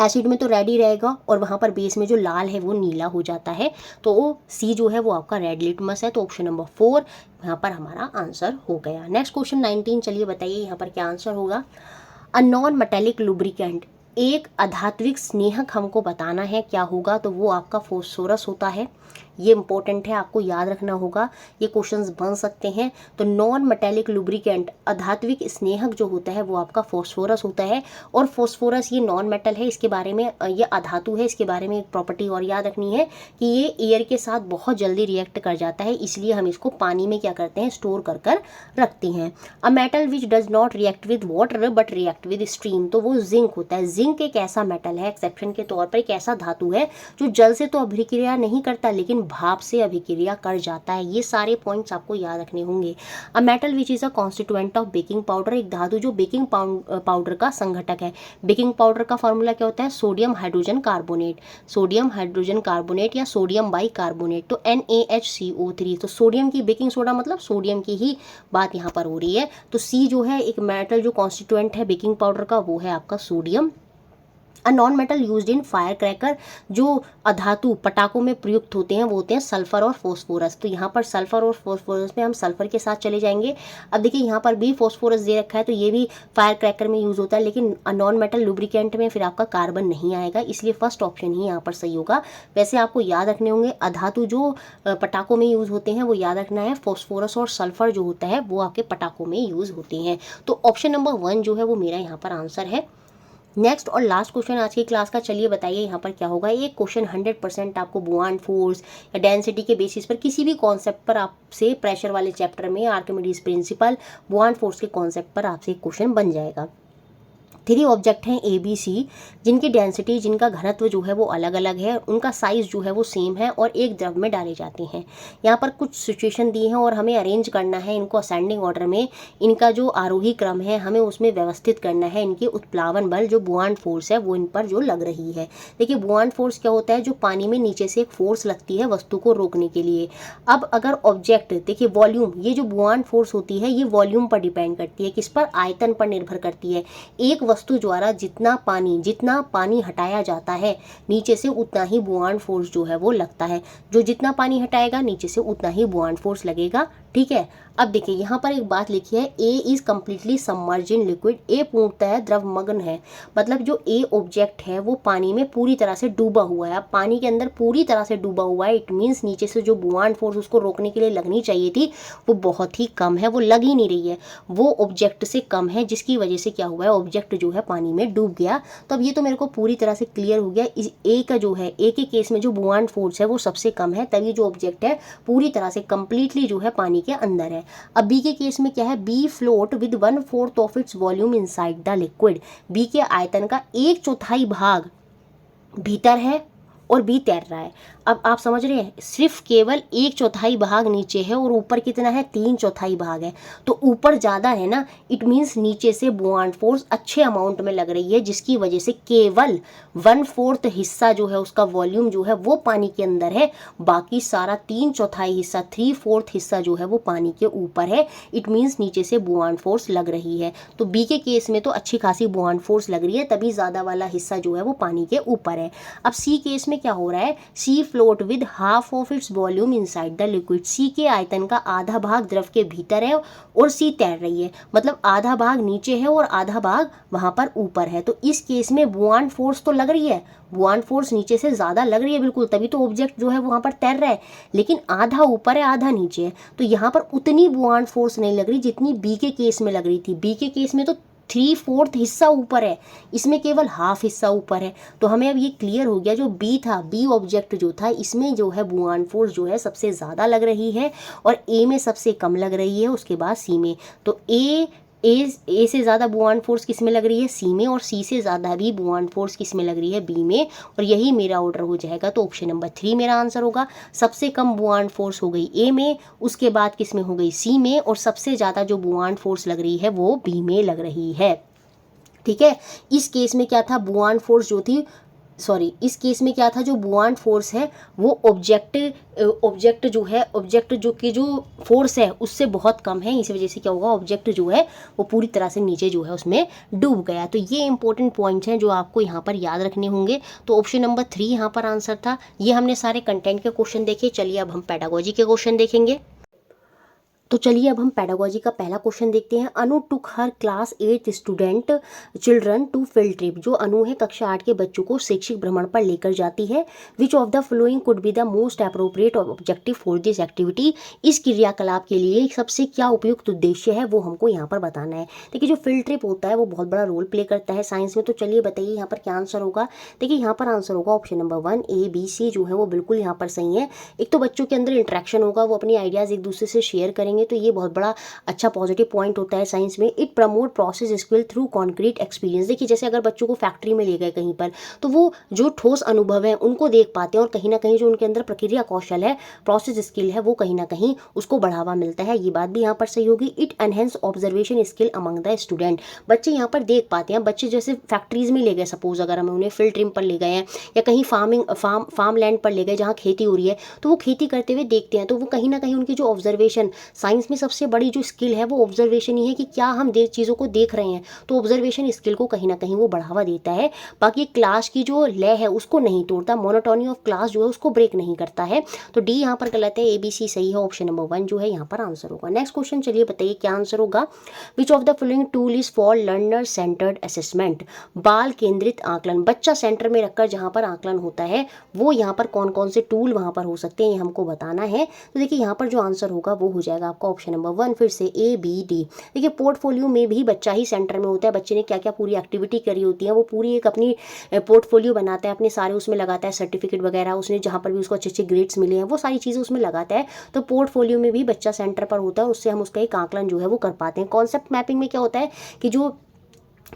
एसिड में तो रेड ही रहेगा और वहाँ पर बेस में जो लाल है वो नीला हो जाता है। तो सी जो है वो आपका रेड लिटमस है। तो ऑप्शन नंबर 4 यहाँ पर हमारा आंसर हो गया। नेक्स्ट क्वेश्चन 19, चलिए बताइए यहाँ पर क्या आंसर होगा। अ नॉन मेटेलिक लुब्रिकेंट, एक अधात्विक स्नेहक हमको बताना है क्या होगा, तो वो आपका फॉस्फोरस होता है। ये इंपॉर्टेंट है, आपको याद रखना होगा, ये क्वेश्चंस बन सकते हैं। तो नॉन मेटेलिक लुब्रिकेंट, अधात्विक स्नेहक जो होता है वो आपका फॉस्फोरस होता है। और फॉस्फोरस ये नॉन मेटल है, इसके बारे में, ये अधातु है, इसके बारे में एक प्रॉपर्टी और याद रखनी है कि ये एयर के साथ बहुत जल्दी रिएक्ट कर जाता है, इसलिए हम इसको पानी में क्या करते हैं, स्टोर कर कर रखते हैं। A metal which does not react with water but react with steam, तो वो जिंक होता है। जिंक एक ऐसा मेटल है, एक्सेप्शन के तौर पर एक ऐसा धातु है जो जल से तो अभिक्रिया नहीं करता लेकिन भाप से अभिक्रिया कर जाता है। ये सारे पॉइंट्स आपको याद रखने होंगे। A metal which is a constituent of baking powder, एक धातु जो बेकिंग पाउडर का संघटक है। बेकिंग पाउडर का फॉर्मूला क्या होता है, sodium hydrogen carbonate, sodium hydrogen carbonate या सोडियम बाई कार्बोनेट, तो NaHCO3। तो सोडियम की, बेकिंग सोडा मतलब सोडियम की ही बात यहाँ पर हो रही है। तो सी जो है एक मेटल जो कॉन्स्टिट्यूएंट है बेकिंग पाउडर का, वो है आपका sodium. A non metal used in fire cracker, जो अधातु पटाखों में प्रयुक्त होते हैं वो होते हैं सल्फर और फॉस्फोरस। तो यहाँ पर सल्फर और फॉस्फोरस में हम सल्फर के साथ चले जाएंगे। अब देखिए यहाँ पर भी फॉस्फोरस दे रखा है, तो ये भी फायर क्रैकर में यूज होता है, लेकिन नॉन मेटल लुब्रिकेंट में फिर आपका कार्बन नहीं आएगा, इसलिए फर्स्ट ऑप्शन ही यहाँ पर सही होगा। वैसे आपको याद रखने होंगे अधातु जो पटाखों में यूज होते हैं वो याद रखना है, फॉस्फोरस और सल्फर जो होता है वो आपके पटाखों में यूज होते हैं। तो ऑप्शन नंबर 1 जो है वो मेरा यहाँ पर आंसर है। नेक्स्ट और लास्ट क्वेश्चन आज की क्लास का, चलिए बताइए यहाँ पर क्या होगा। ये क्वेश्चन 100% आपको बुआन फोर्स या डेंसिटी के बेसिस पर किसी भी कॉन्सेप्ट पर आपसे प्रेशर वाले चैप्टर में आर्किमिडीज प्रिंसिपल बुआन फोर्स के कॉन्सेप्ट पर आपसे एक क्वेश्चन बन जाएगा। 3 ऑब्जेक्ट हैं ABC, जिनकी डेंसिटी, जिनका घनत्व जो है वो अलग अलग है, उनका साइज जो है वो सेम है और एक द्रव में डाले जाते हैं। यहाँ पर कुछ सिचुएशन दी हैं और हमें अरेंज करना है इनको असेंडिंग ऑर्डर में। इनका जो आरोही क्रम है हमें उसमें व्यवस्थित करना है। इनके उत्प्लावन बल जो बुआन फोर्स है वो इन पर जो लग रही है। देखिए बुआन फोर्स क्या होता है, जो पानी में नीचे से एक फोर्स लगती है वस्तु को रोकने के लिए। अब अगर ऑब्जेक्ट, देखिए वॉल्यूम, ये जो बुआन फोर्स होती है ये वॉल्यूम पर डिपेंड करती है, किस पर, आयतन पर निर्भर करती है। एक वस्तु द्वारा जितना पानी हटाया जाता है नीचे से उतना ही बुआन फोर्स जो है वो लगता है। जो जितना पानी हटाएगा नीचे से उतना ही बुआन फोर्स लगेगा, ठीक है। अब देखिए यहाँ पर एक बात लिखी है, A is completely submerged in liquid, A पूर्णतः द्रवमग्न है। मतलब जो ए ऑब्जेक्ट है वो पानी में पूरी तरह से डूबा हुआ है। अब पानी के अंदर पूरी तरह से डूबा हुआ है, इट मीन्स नीचे से जो बुआन फोर्स उसको रोकने के लिए लगनी चाहिए थी वो बहुत ही कम है, वो लग ही नहीं रही है, वो ऑब्जेक्ट से कम है, जिसकी वजह से क्या हुआ है, ऑब्जेक्ट जो है पानी में डूब गया। तो अब ये तो मेरे को पूरी तरह से क्लियर हो गया, इस ए का जो है, ए के केस में जो बुआन फोर्स है वो सबसे कम है, तभी जो ऑब्जेक्ट है पूरी तरह से कंप्लीटली जो है पानी के अंदर है। अब बी के केस में क्या है, B float with 1/4 of its volume inside the liquid, B के आयतन का 1/4 भाग भीतर है और बी तैर रहा है। अब आप समझ रहे हैं, सिर्फ केवल 1/4 भाग नीचे है और ऊपर कितना है, 3/4 भाग है। तो ऊपर ज़्यादा है ना, इट मीन्स नीचे से बुआन फोर्स अच्छे अमाउंट में लग रही है, जिसकी वजह से केवल 1/4 हिस्सा जो है उसका वॉल्यूम जो है वो पानी के अंदर है, बाकी सारा 3/4 हिस्सा, 3/4 हिस्सा जो है वो पानी के ऊपर है। इट मीन्स नीचे से बुआन फोर्स लग रही है। तो बी के केस में तो अच्छी खासी बुआन फोर्स लग रही है, तभी ज़्यादा वाला हिस्सा जो है वो पानी के ऊपर है। अब सी केस में क्या हो रहा है, C float with half of its volume inside the liquid, C के आयतन का आधा भाग द्रव के भीतर है और सी तैर रही है, मतलब आधा भाग नीचे है और आधा भाग वहां पर ऊपर है। तो इस केस में बुआंट फोर्स तो लग रही है, बुआंट फोर्स नीचे से ज़्यादा लग रही है बिल्कुल, तभी तो ऑब्जेक्ट जो है वहाँ पर तैर रहा है, लेकिन आधा ऊपर है आधा नीचे है, तो यहाँ पर उतनी बुआंट फोर्स नहीं लग रही जितनी बी के केस में लग रही थी। बी के केस में तो 3/4 हिस्सा ऊपर है, इसमें केवल हाफ हिस्सा ऊपर है। तो हमें अब ये क्लियर हो गया, जो बी था, बी ऑब्जेक्ट जो था, इसमें जो है बुआंट फोर्स जो है सबसे ज़्यादा लग रही है और ए में सबसे कम लग रही है, उसके बाद सी में। तो ए से ज़्यादा बुआंट फोर्स किस में लग रही है, सी में, और सी से ज़्यादा भी बुआंट फोर्स किस में लग रही है, बी में, और यही मेरा ऑर्डर हो जाएगा। तो ऑप्शन नंबर 3 मेरा आंसर होगा। सबसे कम बुआंट फोर्स हो गई ए में, उसके बाद किस में हो गई, सी में, और सबसे ज़्यादा जो बुआंट फोर्स लग रही है वो बी में लग रही है। ठीक है, इस केस में क्या था, बुआंट फोर्स जो थी, सॉरी, इस केस में क्या था, जो बुआंट फोर्स है वो ऑब्जेक्ट जो है, ऑब्जेक्ट जो की जो फोर्स है उससे बहुत कम है, इसी वजह से क्या होगा, ऑब्जेक्ट जो है वो पूरी तरह से नीचे जो है उसमें डूब गया। तो ये इंपॉर्टेंट पॉइंट्स हैं जो आपको यहाँ पर याद रखने होंगे। तो ऑप्शन नंबर 3 यहाँ पर आंसर था। ये हमने सारे कंटेंट के क्वेश्चन देखे। चलिए अब हम पेडागोजी के क्वेश्चन देखेंगे। तो चलिए अब हम पेडागोजी का पहला क्वेश्चन देखते हैं। Anu took her class 8 student children to field trip. जो अनु है कक्षा 8 के बच्चों को शैक्षिक भ्रमण पर लेकर जाती है। विच of the flowing could be the most appropriate objective for this activity. इस क्रियाकलाप के लिए सबसे क्या उपयुक्त उद्देश्य है वो हमको यहाँ पर बताना है। देखिए जो फील्ड ट्रिप होता है वो बहुत बड़ा रोल प्ले करता है साइंस में। तो चलिए बताइए यहाँ पर क्या आंसर होगा। देखिए यहाँ पर आंसर होगा option number 1 A B C जो है वो बिल्कुल यहाँ पर सही है। एक तो बच्चों के अंदर इंटरेक्शन होगा, वो अपनी आइडियाज़ एक दूसरे से शेयर करेंगे, तो ये बहुत बड़ा अच्छा पॉजिटिव पॉइंट होता है साइंस में। It promote process skill through concrete experience. देखिए जैसे अगर बच्चों को फैक्ट्री में ले गए कहीं पर, तो वो जो ठोस अनुभव है उनको देख पाते हैं और कहीं ना कहीं जो उनके अंदर प्रक्रिया कौशल है, प्रोसेस स्किल है, वो कहीं ना कहीं उसको बढ़ावा मिलता है। ये बात भी यहाँ पर सही होगी। It enhance observation skill among the student. बच्चे यहाँ पर देख पाते हैं। बच्चे जैसे फैक्ट्रीज में ले गए, सपोज अगर हम उन्हें फील्ड ट्रिप पर ले गए हैं या कहीं फार्म लैंड पर ले गए जहाँ खेती हो रही है, तो वो खेती करते हुए देखते हैं, तो वो कहीं ना कहीं उनकी जो ऑब्जर्वेशन, साइंस में सबसे बड़ी जो स्किल है वो ऑब्जर्वेशन ही है कि क्या हम चीज़ों को देख रहे हैं। तो ऑब्जर्वेशन स्किल को कहीं ना कहीं वो बढ़ावा देता है। बाकी क्लास की जो लय है उसको नहीं तोड़ता, मोनोटोनी ऑफ क्लास जो है उसको ब्रेक नहीं करता है। तो डी यहाँ पर गलत है, ABC सही है। ऑप्शन नंबर 1 जो है यहाँ पर आंसर होगा। नेक्स्ट क्वेश्चन चलिए बताइए क्या आंसर होगा। विच of the following tool is for learner centred assessment. बाल केंद्रित आकलन। बच्चा सेंटर में रखकर जहाँ पर आकलन होता है, वो यहाँ पर कौन कौन से टूल वहाँ पर हो सकते हैं ये हमको बताना है। तो देखिए यहाँ पर जो आंसर होगा वो हो जाएगा आपका ऑप्शन नंबर 1 फिर से ABD। देखिए पोर्टफोलियो में भी बच्चा ही सेंटर में होता है। बच्चे ने क्या क्या पूरी एक्टिविटी करी होती है वो पूरी एक अपनी पोर्टफोलियो बनाता है, अपने सारे उसमें लगाता है, सर्टिफिकेट वगैरह उसने जहाँ पर भी उसको अच्छे अच्छे ग्रेड्स मिले हैं वो सारी चीज़ें उसमें लगाता है। तो पोर्टफोलियो में भी बच्चा सेंटर पर होता है और उससे हम उसका एक आकलन जो है वो कर पाते हैं। कॉन्सेप्ट मैपिंग में क्या होता है कि जो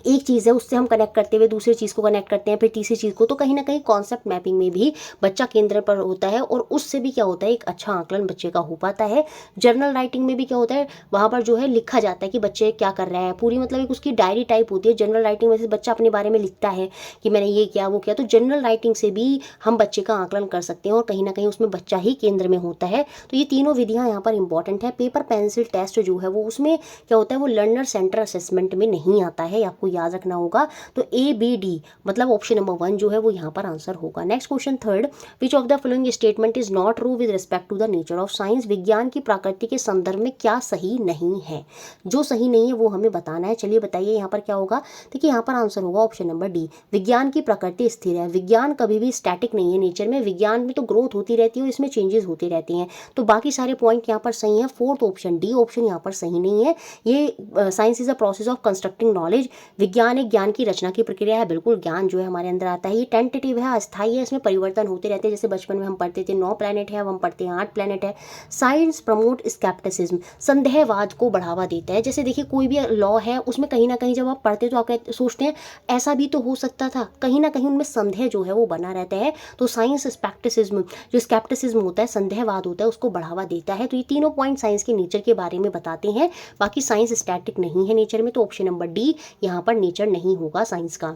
एक चीज़ है उससे हम कनेक्ट करते हुए दूसरी चीज़ को कनेक्ट करते हैं, फिर तीसरी चीज़ को। तो कहीं ना कहीं कॉन्सेप्ट मैपिंग में भी बच्चा केंद्र पर होता है और उससे भी क्या होता है, एक अच्छा आकलन बच्चे का हो पाता है। जर्नल राइटिंग में भी क्या होता है, वहाँ पर जो है लिखा जाता है कि बच्चे क्या कर रहे हैं, पूरी मतलब एक उसकी डायरी टाइप होती है। जनरल राइटिंग में से बच्चा अपने बारे में लिखता है कि मैंने ये किया वो किया। तो जनरल राइटिंग से भी हम बच्चे का आकलन कर सकते हैं और कहीं ना कहीं उसमें बच्चा ही केंद्र में होता है। तो ये तीनों विधियाँ यहाँ पर इंपॉर्टेंट है। पेपर पेंसिल टेस्ट जो है वो उसमें क्या होता है, वो लर्नर सेंटर असेसमेंट में नहीं आता है, आपको याद रखना होगा। तो ABD मतलब ऑप्शन नंबर 1 जो है वो यहाँ पर आंसर होगा। Next question third. Which of the following statement is not true with respect to the nature of science. विज्ञान की प्रकृति के संदर्भ में क्या सही नहीं है। जो सही नहीं है वो हमें बताना है। चलिए बताइए यहाँ पर क्या होगा। देखिए यहाँ पर आंसर होगा ऑप्शन नंबर D। विज्ञान की प्रकृति स्थिर है। विज्ञान कभी भी स्टैटिक नहीं है नेचर में। विज्ञान में तो ग्रोथ होती रहती है और इसमें चेंजेस होती रहती हैं। तो बाकी सारे पॉइंट यहाँ पर सही है। फोर्थ ऑप्शन D ऑप्शन यहाँ पर सही नहीं है। ये science is a process of constructing knowledge. विज्ञान एक ज्ञान की रचना की प्रक्रिया है। बिल्कुल ज्ञान जो है हमारे अंदर आता है। ये टेंटेटिव है, अस्थायी है, इसमें परिवर्तन होते रहते हैं। जैसे बचपन में हम पढ़ते थे 9 प्लैनेट है, अब हम पढ़ते हैं 8 प्लैनेट है। Science promote scepticism. संदेहवाद को बढ़ावा देता है। जैसे देखिए कोई भी लॉ है उसमें कहीं ना कहीं जब आप पढ़ते तो आप सोचते हैं ऐसा भी तो हो सकता था, कहीं ना कहीं उनमें संदेह जो है वो बना रहता है। तो साइंस स्पेक्टिसिज्म, जो स्केप्टिसिज्म होता है, संदेहवाद होता है, उसको बढ़ावा देता है। तो ये तीनों पॉइंट साइंस के नेचर के बारे में बताते हैं। बाकी साइंस स्टैटिक नहीं है नेचर में। तो ऑप्शन नंबर D यहाँ पर नेचर नहीं होगा साइंस का।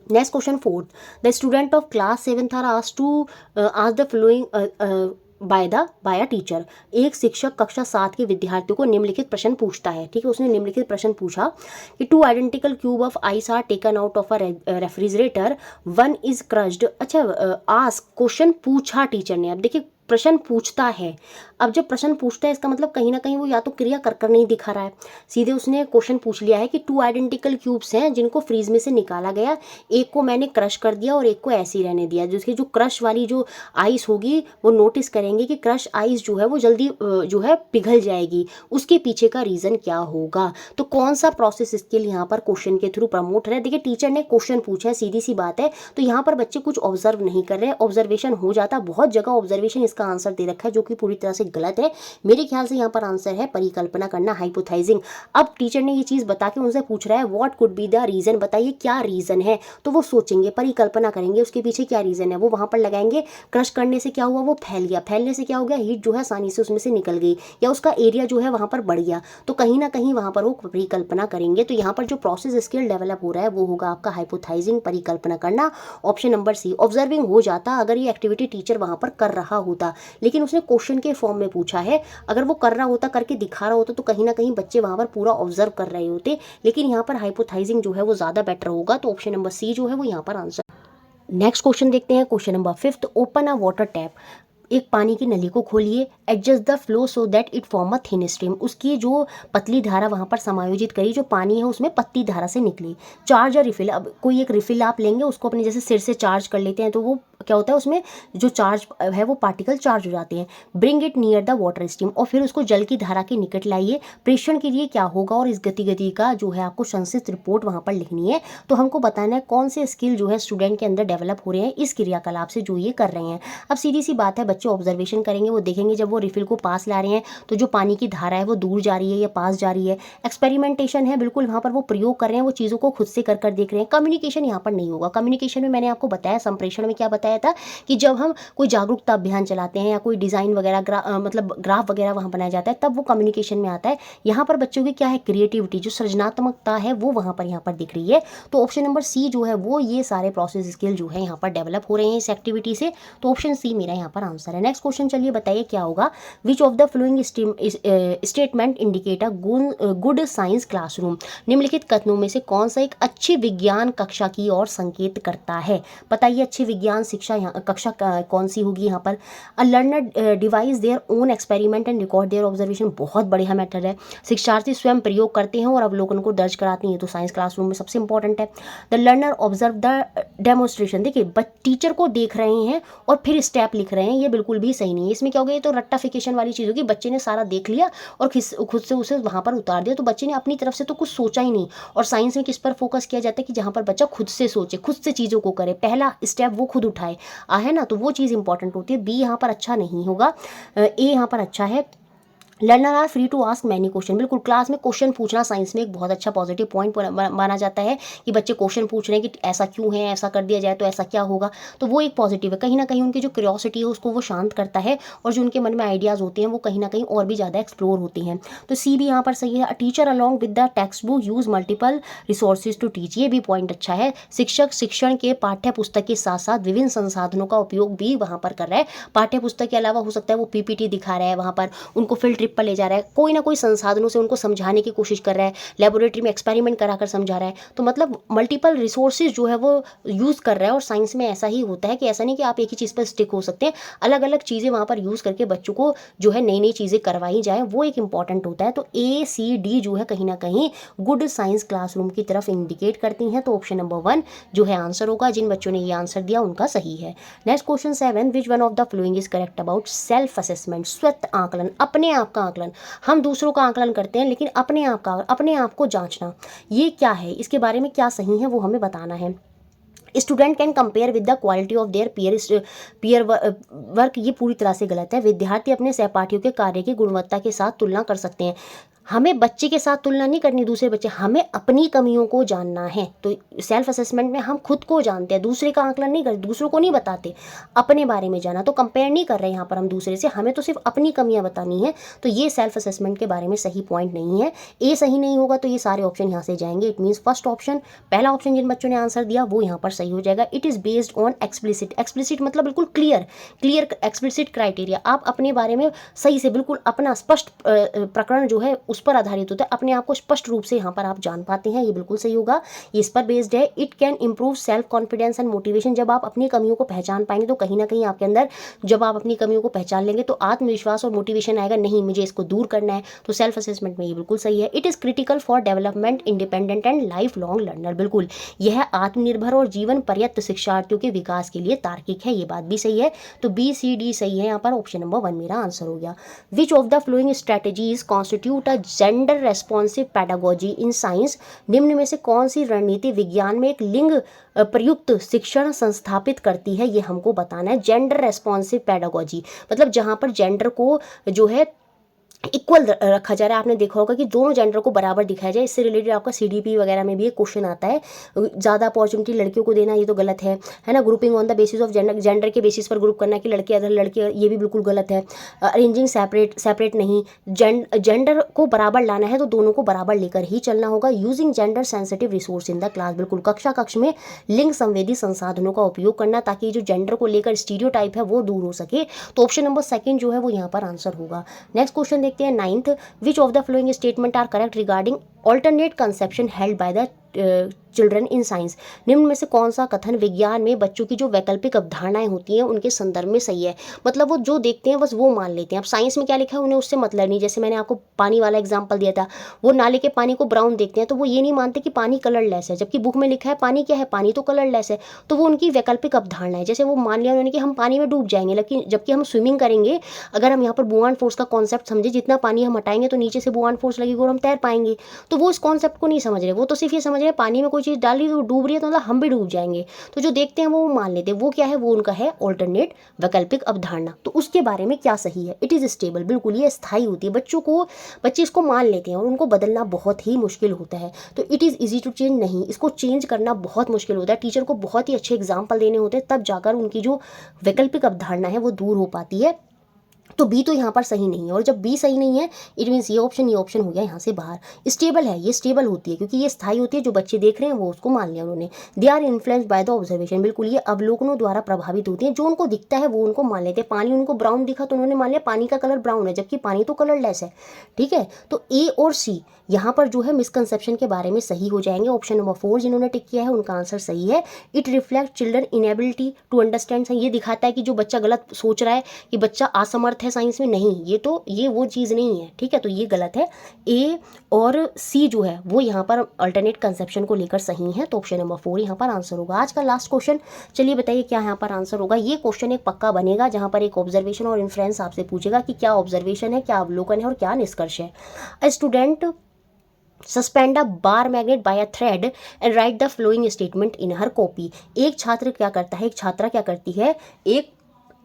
Next question fourth. The student of class 7th are asked to ask the following by a teacher. एक शिक्षक कक्षा 7 के विद्यार्थियों को निम्नलिखित प्रश्न पूछता है, ठीक है। उसने निम्नलिखिट प्रश्न पूछा कि 2 identical cube of ice are taken out of a refrigerator, one is crushed. अच्छा, आस्क, क्वेश्चन पूछा टीचर ने। अब देखिए प्रश्न पूछता है, अब जब प्रश्न पूछता है इसका मतलब कहीं ना कहीं वो या तो क्रिया कर नहीं दिखा रहा है, सीधे उसने क्वेश्चन पूछ लिया है कि 2 आइडेंटिकल क्यूब्स हैं जिनको फ्रीज में से निकाला गया, एक को मैंने क्रश कर दिया और एक को ऐसे ही रहने दिया। जिसकी जो क्रश वाली जो आइस होगी वो नोटिस करेंगे कि क्रश आइस जो है वो जल्दी जो है पिघल जाएगी, उसके पीछे का रीज़न क्या होगा। तो कौन सा प्रोसेस स्किल यहाँ पर क्वेश्चन के थ्रू प्रमोट है। देखिए टीचर ने क्वेश्चन पूछा है, सीधी सी बात है, तो यहाँ पर बच्चे कुछ ऑब्जर्व नहीं कर रहे हैं, ऑब्जर्वेशन हो जाता, बहुत जगह ऑब्जर्वेशन इसका आंसर दे रखा है जो कि पूरी तरह से गलत है। मेरे ख्याल से यहाँ पर आंसर है परिकल्पना करना, हाइपोथेसाइजिंग। अब टीचर ने ये चीज़ बता के उनसे पूछ रहा है what could be the reason, बताइए क्या रीज़न है। तो वो सोचेंगे, परिकल्पना करेंगे उसके पीछे क्या रीज़न है, वो वहाँ पर लगाएंगे। क्रश करने से क्या हुआ, वो फैल गया, फैलने से क्या हो गया, हीट जो है आसानी से उसमें से निकल गई, या उसका एरिया जो है वहाँ पर बढ़ गया। तो कहीं ना कहीं वहाँ पर वो परिकल्पना करेंगे। तो यहाँ पर जो प्रोसेस स्किल डेवलप हो रहा है वो होगा आपका हाइपोथेसाइजिंग, परिकल्पना करना। ऑप्शन नंबर सी, ऑब्जर्विंग हो जाता अगर ये एक्टिविटी टीचर वहाँ पर कर रहा होता, लेकिन उसने क्वेश्चन के फॉर्म में पूछा है। अगर वो कर रहा होता, करके दिखा रहा होता, तो कहीं ना कहीं बच्चे वहाँ पर पूरा ऑब्जर्व कर रहे होते, लेकिन यहाँ पर हाइपोथेसाइजिंग जो है वो ज़्यादा बेटर होगा। तो ऑप्शन नंबर सी जो है वो यहाँ पर आंसर। नेक्स्ट क्वेश्चन देखते हैं, question number 5, open a water tap. एक पानी की नली को खोलिए, adjust the flow so that it form a thin stream. उसकी जो पतली धारा वहाँ पर समायोजित करी, जो पानी है उसमें पतली धारा से निकली। चार्ज और रिफिल, अब कोई एक रिफिल आप लेंगे, उसको अपने जैसे सिर से चार्ज कर लेते हैं, तो वो क्या होता है उसमें जो चार्ज है वो पार्टिकल चार्ज हो जाते हैं। Bring it near the water stream, और फिर उसको जल की धारा के निकट लाइए। प्रेषण के लिए क्या होगा, और इस गतिविधि का जो है आपको संक्षिप्त रिपोर्ट वहाँ पर लिखनी है। तो हमको बताना है कौन से स्किल जो है स्टूडेंट के अंदर डेवलप हो रहे हैं इस क्रियाकलाप से जो ये कर रहे हैं। अब सीधी सी बात है, बच्चे ऑब्जर्वेशन करेंगे, वो देखेंगे जब वो रिफिल को पास ला रहे हैं तो जो पानी की धारा है वो दूर जा रही है या पास जा रही है। एक्सपेरिमेंटेशन है, बिल्कुल वहाँ पर वो प्रयोग कर रहे हैं, वो चीज़ों को खुद से कर देख रहे हैं। कम्युनिकेशन यहाँ पर नहीं होगा। कम्युनिकेशन में मैंने आपको बताया, संप्रेषण में क्या बताया था कि जब हम कोई जागरूकता अभियान चलाते हैं या कोई डिज़ाइन वगैरह मतलब ग्राफ वगैरह वहाँ बनाया जाता है, तब वो कम्युनिकेशन में आता है। यहाँ पर बच्चों की क्या है, क्रिएटिविटी, जो सृजनात्मकता है वो वहाँ पर दिख रही है। तो ऑप्शन नंबर सी जो है वो ये सारे प्रोसेस स्किल जो है यहाँ पर डेवलप हो रहे हैं इस एक्टिविटी से। तो ऑप्शन सी मेरा यहाँ पर आंसर है। नेक्स्ट क्वेश्चन चलिए बताइए क्या होगा। विच of the following statement indicate a good science classroom. निम्नलिखित कथनों में से कौन सा एक अच्छी विज्ञान कक्षा की ओर संकेत करता है। बताइए अच्छी विज्ञान शिक्षा कक्षा कौन सी होगी यहाँ पर। A learner devise their own experiment and record their observation, बहुत बढ़िया मैथड है। शिक्षार्थी स्वयं प्रयोग करते हैं और अवलोकन को दर्ज कराते हैं, तो साइंस क्लासरूम में सबसे इंपॉर्टेंट है। The learner observe the demonstration, देखिए टीचर को देख रहे हैं और फिर स्टेप लिख रहे हैं, ये बिल्कुल भी सही नहीं है। इसमें क्या हो गया, ये तो रट्टाफिकेशन वाली चीज़ होगी। बच्चे ने सारा देख लिया और खुद से उसे वहाँ पर उतार दिया, तो बच्चे ने अपनी तरफ से तो कुछ सोचा ही नहीं। और साइंस में किस पर फोकस किया जाता है कि जहाँ पर बच्चा खुद से सोचे, खुद से चीज़ों को करे, पहला स्टेप वो खुद उठाए, है ना। तो वो चीज़ इंपॉर्टेंट होती है। बी यहाँ पर अच्छा नहीं होगा, ए यहाँ पर अच्छा है। Learner are free to ask many question, बिल्कुल क्लास में क्वेश्चन पूछना साइंस में एक बहुत अच्छा पॉजिटिव पॉइंट माना जाता है कि बच्चे क्वेश्चन पूछ रहे हैं कि ऐसा क्यों है, ऐसा कर दिया जाए तो ऐसा क्या होगा। तो वो एक पॉजिटिव है, कहीं ना कहीं उनकी जो क्यूरियोसिटी है उसको वो शांत करता है, और जो उनके मन में आइडियाज़ होते हैं वो कहीं ना कहीं और भी ज़्यादा एक्सप्लोर होते हैं। तो सी भी यहाँ पर सही है। Teacher along with the text book use multiple resources to teach, ये भी पॉइंट अच्छा है। शिक्षक शिक्षण के पाठ्य पुस्तक के साथ साथ विभिन्न संसाधनों का उपयोग भी वहाँ पर कर रहा है। पाठ्य पुस्तक के अलावा हो सकता है वो पीपीटी दिखा रहा है, वहाँ पर उनको फील्ड ट्रिप पर ले जा रहा है, कोई ना कोई संसाधनों से उनको समझाने की कोशिश कर रहा है, लेबोरेटरी में एक्सपेरिमेंट कराकर समझा रहा है। तो मतलब मल्टीपल रिसोर्सेज जो है वो यूज़ कर रहा है। और साइंस में ऐसा ही होता है कि ऐसा नहीं कि आप एक ही चीज़ पर स्टिक हो सकते हैं, अलग अलग चीज़ें वहाँ पर यूज़ करके बच्चों को जो है नई नई चीज़ें करवाई जाए, वो एक इंपॉर्टेंट होता है। तो ए सी डी जो है कहीं ना कहीं गुड साइंस क्लासरूम की तरफ इंडिकेट करती हैं। तो ऑप्शन नंबर 1 जो है आंसर होगा। जिन बच्चों ने ये आंसर दिया उनका सही है। Next question 7, which one of the flowing is correct about self assessment, स्वत आकलन, अपने आप का आकलन। हम दूसरों का आकलन करते हैं, लेकिन अपने आप को जांचना, ये क्या है, इसके बारे में क्या सही है वो हमें बताना है। Student can compare with the quality of their peer work, ये पूरी तरह से गलत है। विद्यार्थी अपने सहपाठियों के कार्य की गुणवत्ता के साथ तुलना कर सकते हैं। हमें बच्चे के साथ तुलना नहीं करनी, दूसरे बच्चे, हमें अपनी कमियों को जानना है। तो सेल्फ असेसमेंट में हम खुद को जानते हैं, दूसरे का आंकलन नहीं करते, दूसरों को नहीं बताते, अपने बारे में जाना। तो कंपेयर नहीं कर रहे यहाँ पर हम दूसरे से, हमें तो सिर्फ अपनी कमियाँ बतानी है। तो ये सेल्फ असेसमेंट के बारे में सही पॉइंट नहीं है। ए सही नहीं होगा तो ये सारे ऑप्शन यहाँ से जाएंगे। इट मीन्स फर्स्ट ऑप्शन, पहला ऑप्शन जिन बच्चों ने आंसर दिया वो यहाँ पर सही हो जाएगा। It is based on explicit, explicit मतलब बिल्कुल क्लियर एक्सप्लिसिट क्राइटेरिया। आप अपने बारे में सही से बिल्कुल अपना स्पष्ट प्रकरण जो है उस पर आधारित होता है, अपने आप को स्पष्ट रूप से यहाँ पर आप जान पाते हैं, ये बिल्कुल सही होगा, ये इस पर बेस्ड है। It can improve self confidence and motivation, जब आप अपनी कमियों को पहचान पाएंगे तो कहीं ना कहीं आपके अंदर, जब आप अपनी कमियों को पहचान लेंगे तो आत्मविश्वास और मोटिवेशन आएगा, नहीं मुझे इसको दूर करना है। तो सेल्फ असेसमेंट में ये बिल्कुल सही है। It is critical for development independent and life long learner, बिल्कुल यह आत्मनिर्भर और जीवन पर्यंत शिक्षार्थियों के विकास के लिए तार्किक है, ये बात भी सही है। तो बी सी डी सही है, यहाँ पर ऑप्शन नंबर 1 मेरा आंसर हो गया। विच of the flowing strategies constitute a gender responsive pedagogy in science, निम्न में से कौन सी रणनीति विज्ञान में एक लिंग प्रयुक्त शिक्षण संस्थापित करती है, ये हमको बताना है। जेंडर रेस्पॉन्सिव पैडागोजी मतलब जहाँ पर जेंडर को जो है इक्वल रखा जा रहा है। आपने देखा होगा कि दोनों जेंडर को बराबर दिखाया जाए। इससे रिलेटेड आपका सीडीपी वगैरह में भी एक क्वेश्चन आता है, ज़्यादा अपॉर्चुनिटी लड़कियों को देना, ये तो गलत है ना। Grouping on the basis of gender, gender के बेसिस पर ग्रुप करना कि लड़के अदर लड़के, ये भी बिल्कुल गलत है। अरेंजिंग सेपरेट नहीं, जेंडर को बराबर लाना है तो दोनों को बराबर लेकर ही चलना होगा। Using gender sensitive resource in the class, बिल्कुल कक्ष में लिंग संवेदी संसाधनों का उपयोग करना ताकि जो जेंडर को लेकर स्टीरियोटाइप है वो दूर हो सके। तो ऑप्शन नंबर 2 जो है वो यहाँ पर आंसर होगा। नेक्स्ट क्वेश्चन देखते हैं 9th, which of the flowing statement are correct regarding alternate conception held by the children in science, निम्न में से कौन सा कथन विज्ञान में बच्चों की जो वैकल्पिक अवधारणाएं होती हैं उनके संदर्भ में सही है। मतलब वो जो देखते हैं बस वो मान लेते हैं। अब साइंस में क्या लिखा है उन्हें उससे मतलब नहीं। जैसे मैंने आपको पानी वाला एग्जांपल दिया था, वो नाले के पानी को ब्राउन देखते हैं तो वो ये नहीं मानते कि पानी कलरलेस है, जबकि बुक में लिखा है पानी क्या है, पानी तो कलरलेस है। तो वो उनकी वैकल्पिक अवधारणा है। जैसे वो मान लिया उन्होंने कि हम पानी में डूब जाएंगे, लेकिन जबकि हम स्विमिंग करेंगे, अगर हम यहाँ पर बुआंड फोर्स का कॉन्सेप्ट समझे, जितना पानी हम हटाएंगे तो नीचे से बुआंड फोर्स लगेगी और हम तैर पाएंगे। तो वो इस कॉन्सेप्ट को नहीं समझ रहे, वो तो सिर्फ ये समझ रहे हैं पानी में कोई चीज़ डाल रही है तो डूब रही है तो मतलब हम भी डूब जाएंगे। तो जो देखते हैं वो मान लेते हैं। वो क्या है, वो उनका है ऑल्टरनेट वैकल्पिक अवधारणा। तो उसके बारे में क्या सही है, इट इज़ स्टेबल, बिल्कुल ये स्थायी होती है। बच्चे इसको मान लेते हैं और उनको बदलना बहुत ही मुश्किल होता है। तो it is easy to change नहीं, इसको चेंज करना बहुत मुश्किल होता है। टीचर को बहुत ही अच्छे एग्जाम्पल देने होते हैं, तब जाकर उनकी जो वैकल्पिक अवधारणा है वो दूर हो पाती है। तो बी तो यहाँ पर सही नहीं है, और जब बी सही नहीं है इट मीन्स ये ऑप्शन हो गया यहाँ से बाहर। स्टेबल है, ये स्टेबल होती है क्योंकि ये स्थायी होती है। जो बच्चे देख रहे हैं वो उसको मान लिया उन्होंने। They are influenced by the observation, बिल्कुल ये अवलोकनों द्वारा प्रभावित होती हैं। जो उनको दिखता है वो उनको मान लेते हैं। पानी उनको ब्राउन दिखा तो उन्होंने मान लिया पानी का कलर ब्राउन है, जबकि पानी तो कलरलेस है। ठीक है, तो ए और सी यहाँ पर जो है मिसकंसेप्शन के बारे में सही हो जाएंगे। ऑप्शन नंबर 4 जिन्होंने टिक किया है उनका आंसर सही है। It reflect children inability to understand, ये दिखाता है कि जो बच्चा गलत सोच रहा है कि बच्चा असमर्थ है साइंस में, नहीं, ये वो चीज़ नहीं है। ठीक है, तो ये गलत है। ए और सी जो है वो यहाँ पर अल्टरनेट कंसेप्शन को लेकर सही है। तो ऑप्शन नंबर 4 यहाँ पर आंसर होगा। आज का लास्ट क्वेश्चन, चलिए बताइए क्या यहाँ पर आंसर होगा। ये क्वेश्चन एक पक्का बनेगा जहाँ पर एक ऑब्जर्वेशन और इन्फ्रेंस आपसे पूछेगा कि क्या ऑब्जर्वेशन है, क्या अवलोकन है और क्या निष्कर्ष है। A student suspend a bar magnet by a thread and write the flowing statement in her copy. एक छात्र क्या करता है, एक छात्रा क्या करती है, एक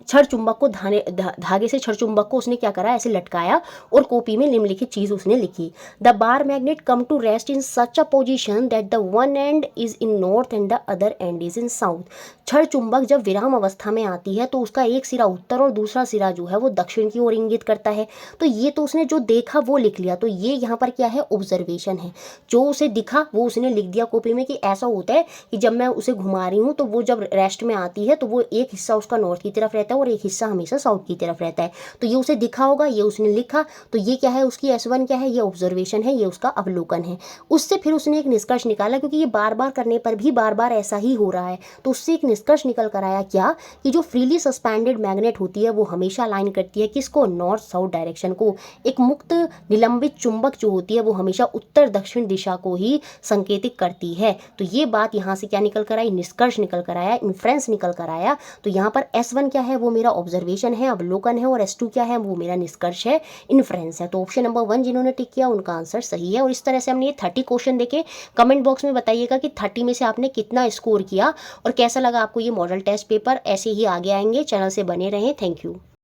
छड़ चुंबक को धागे से छड़ चुंबक को उसने क्या करा, ऐसे लटकाया और कॉपी में निम्नलिखित चीज उसने लिखी। The bar magnet come to rest in such a position that the one end is in north and the other end is in south. छड़ चुंबक जब विराम अवस्था में आती है तो उसका एक सिरा उत्तर और दूसरा सिरा जो है वो दक्षिण की ओर इंगित करता है। तो ये तो उसने जो देखा वो लिख लिया। तो ये यहाँ पर क्या है, ऑब्जर्वेशन है। जो उसे दिखा वो उसने लिख दिया कॉपी में कि ऐसा होता है कि जब मैं उसे घुमा रही हूँ तो वो जब रेस्ट में आती है तो वो एक हिस्सा उसका नॉर्थ की तरफ रहता है और एक हिस्सा हमेशा साउथ की तरफ रहता है। तो ये उसे दिखा होगा, ये उसने लिखा। तो ये क्या है, उसकी S1 क्या है, ये ऑब्जर्वेशन है, ये उसका अवलोकन है। उससे फिर उसने एक निष्कर्ष निकाला, क्योंकि ये बार बार करने पर भी बार बार ऐसा ही हो रहा है। तो उससे एक निष्कर्ष निकल कर आया क्या, कि जो फ्रीली सस्पेंडेड मैग्नेट होती है वो हमेशा अलाइन करती है किसको, नॉर्थ साउथ डायरेक्शन को। एक मुक्त निलंबित चुंबक जो होती है वो हमेशा उत्तर दक्षिण दिशा को ही संकेतित करती है। तो ये बात यहाँ से क्या निकल कर आई, निष्कर्ष निकल कर आया, इन्फ्रेंस निकल कर आया। तो यहाँ पर S1 क्या है, वो मेरा ऑब्जर्वेशन है, अवलोकन है, और S2 क्या है, वो मेरा निष्कर्ष है, इन्फ्रेंस है। तो ऑप्शन नंबर 1 जिन्होंने टिक किया उनका आंसर सही है। और इस तरह से हमने ये 30 क्वेश्चन देखे। कमेंट बॉक्स में बताइएगा कि 30 में से आपने कितना स्कोर किया और कैसा लगा आपको ये मॉडल टेस्ट पेपर। ऐसे ही आगे आएंगे, चैनल से बने रहें। Thank you.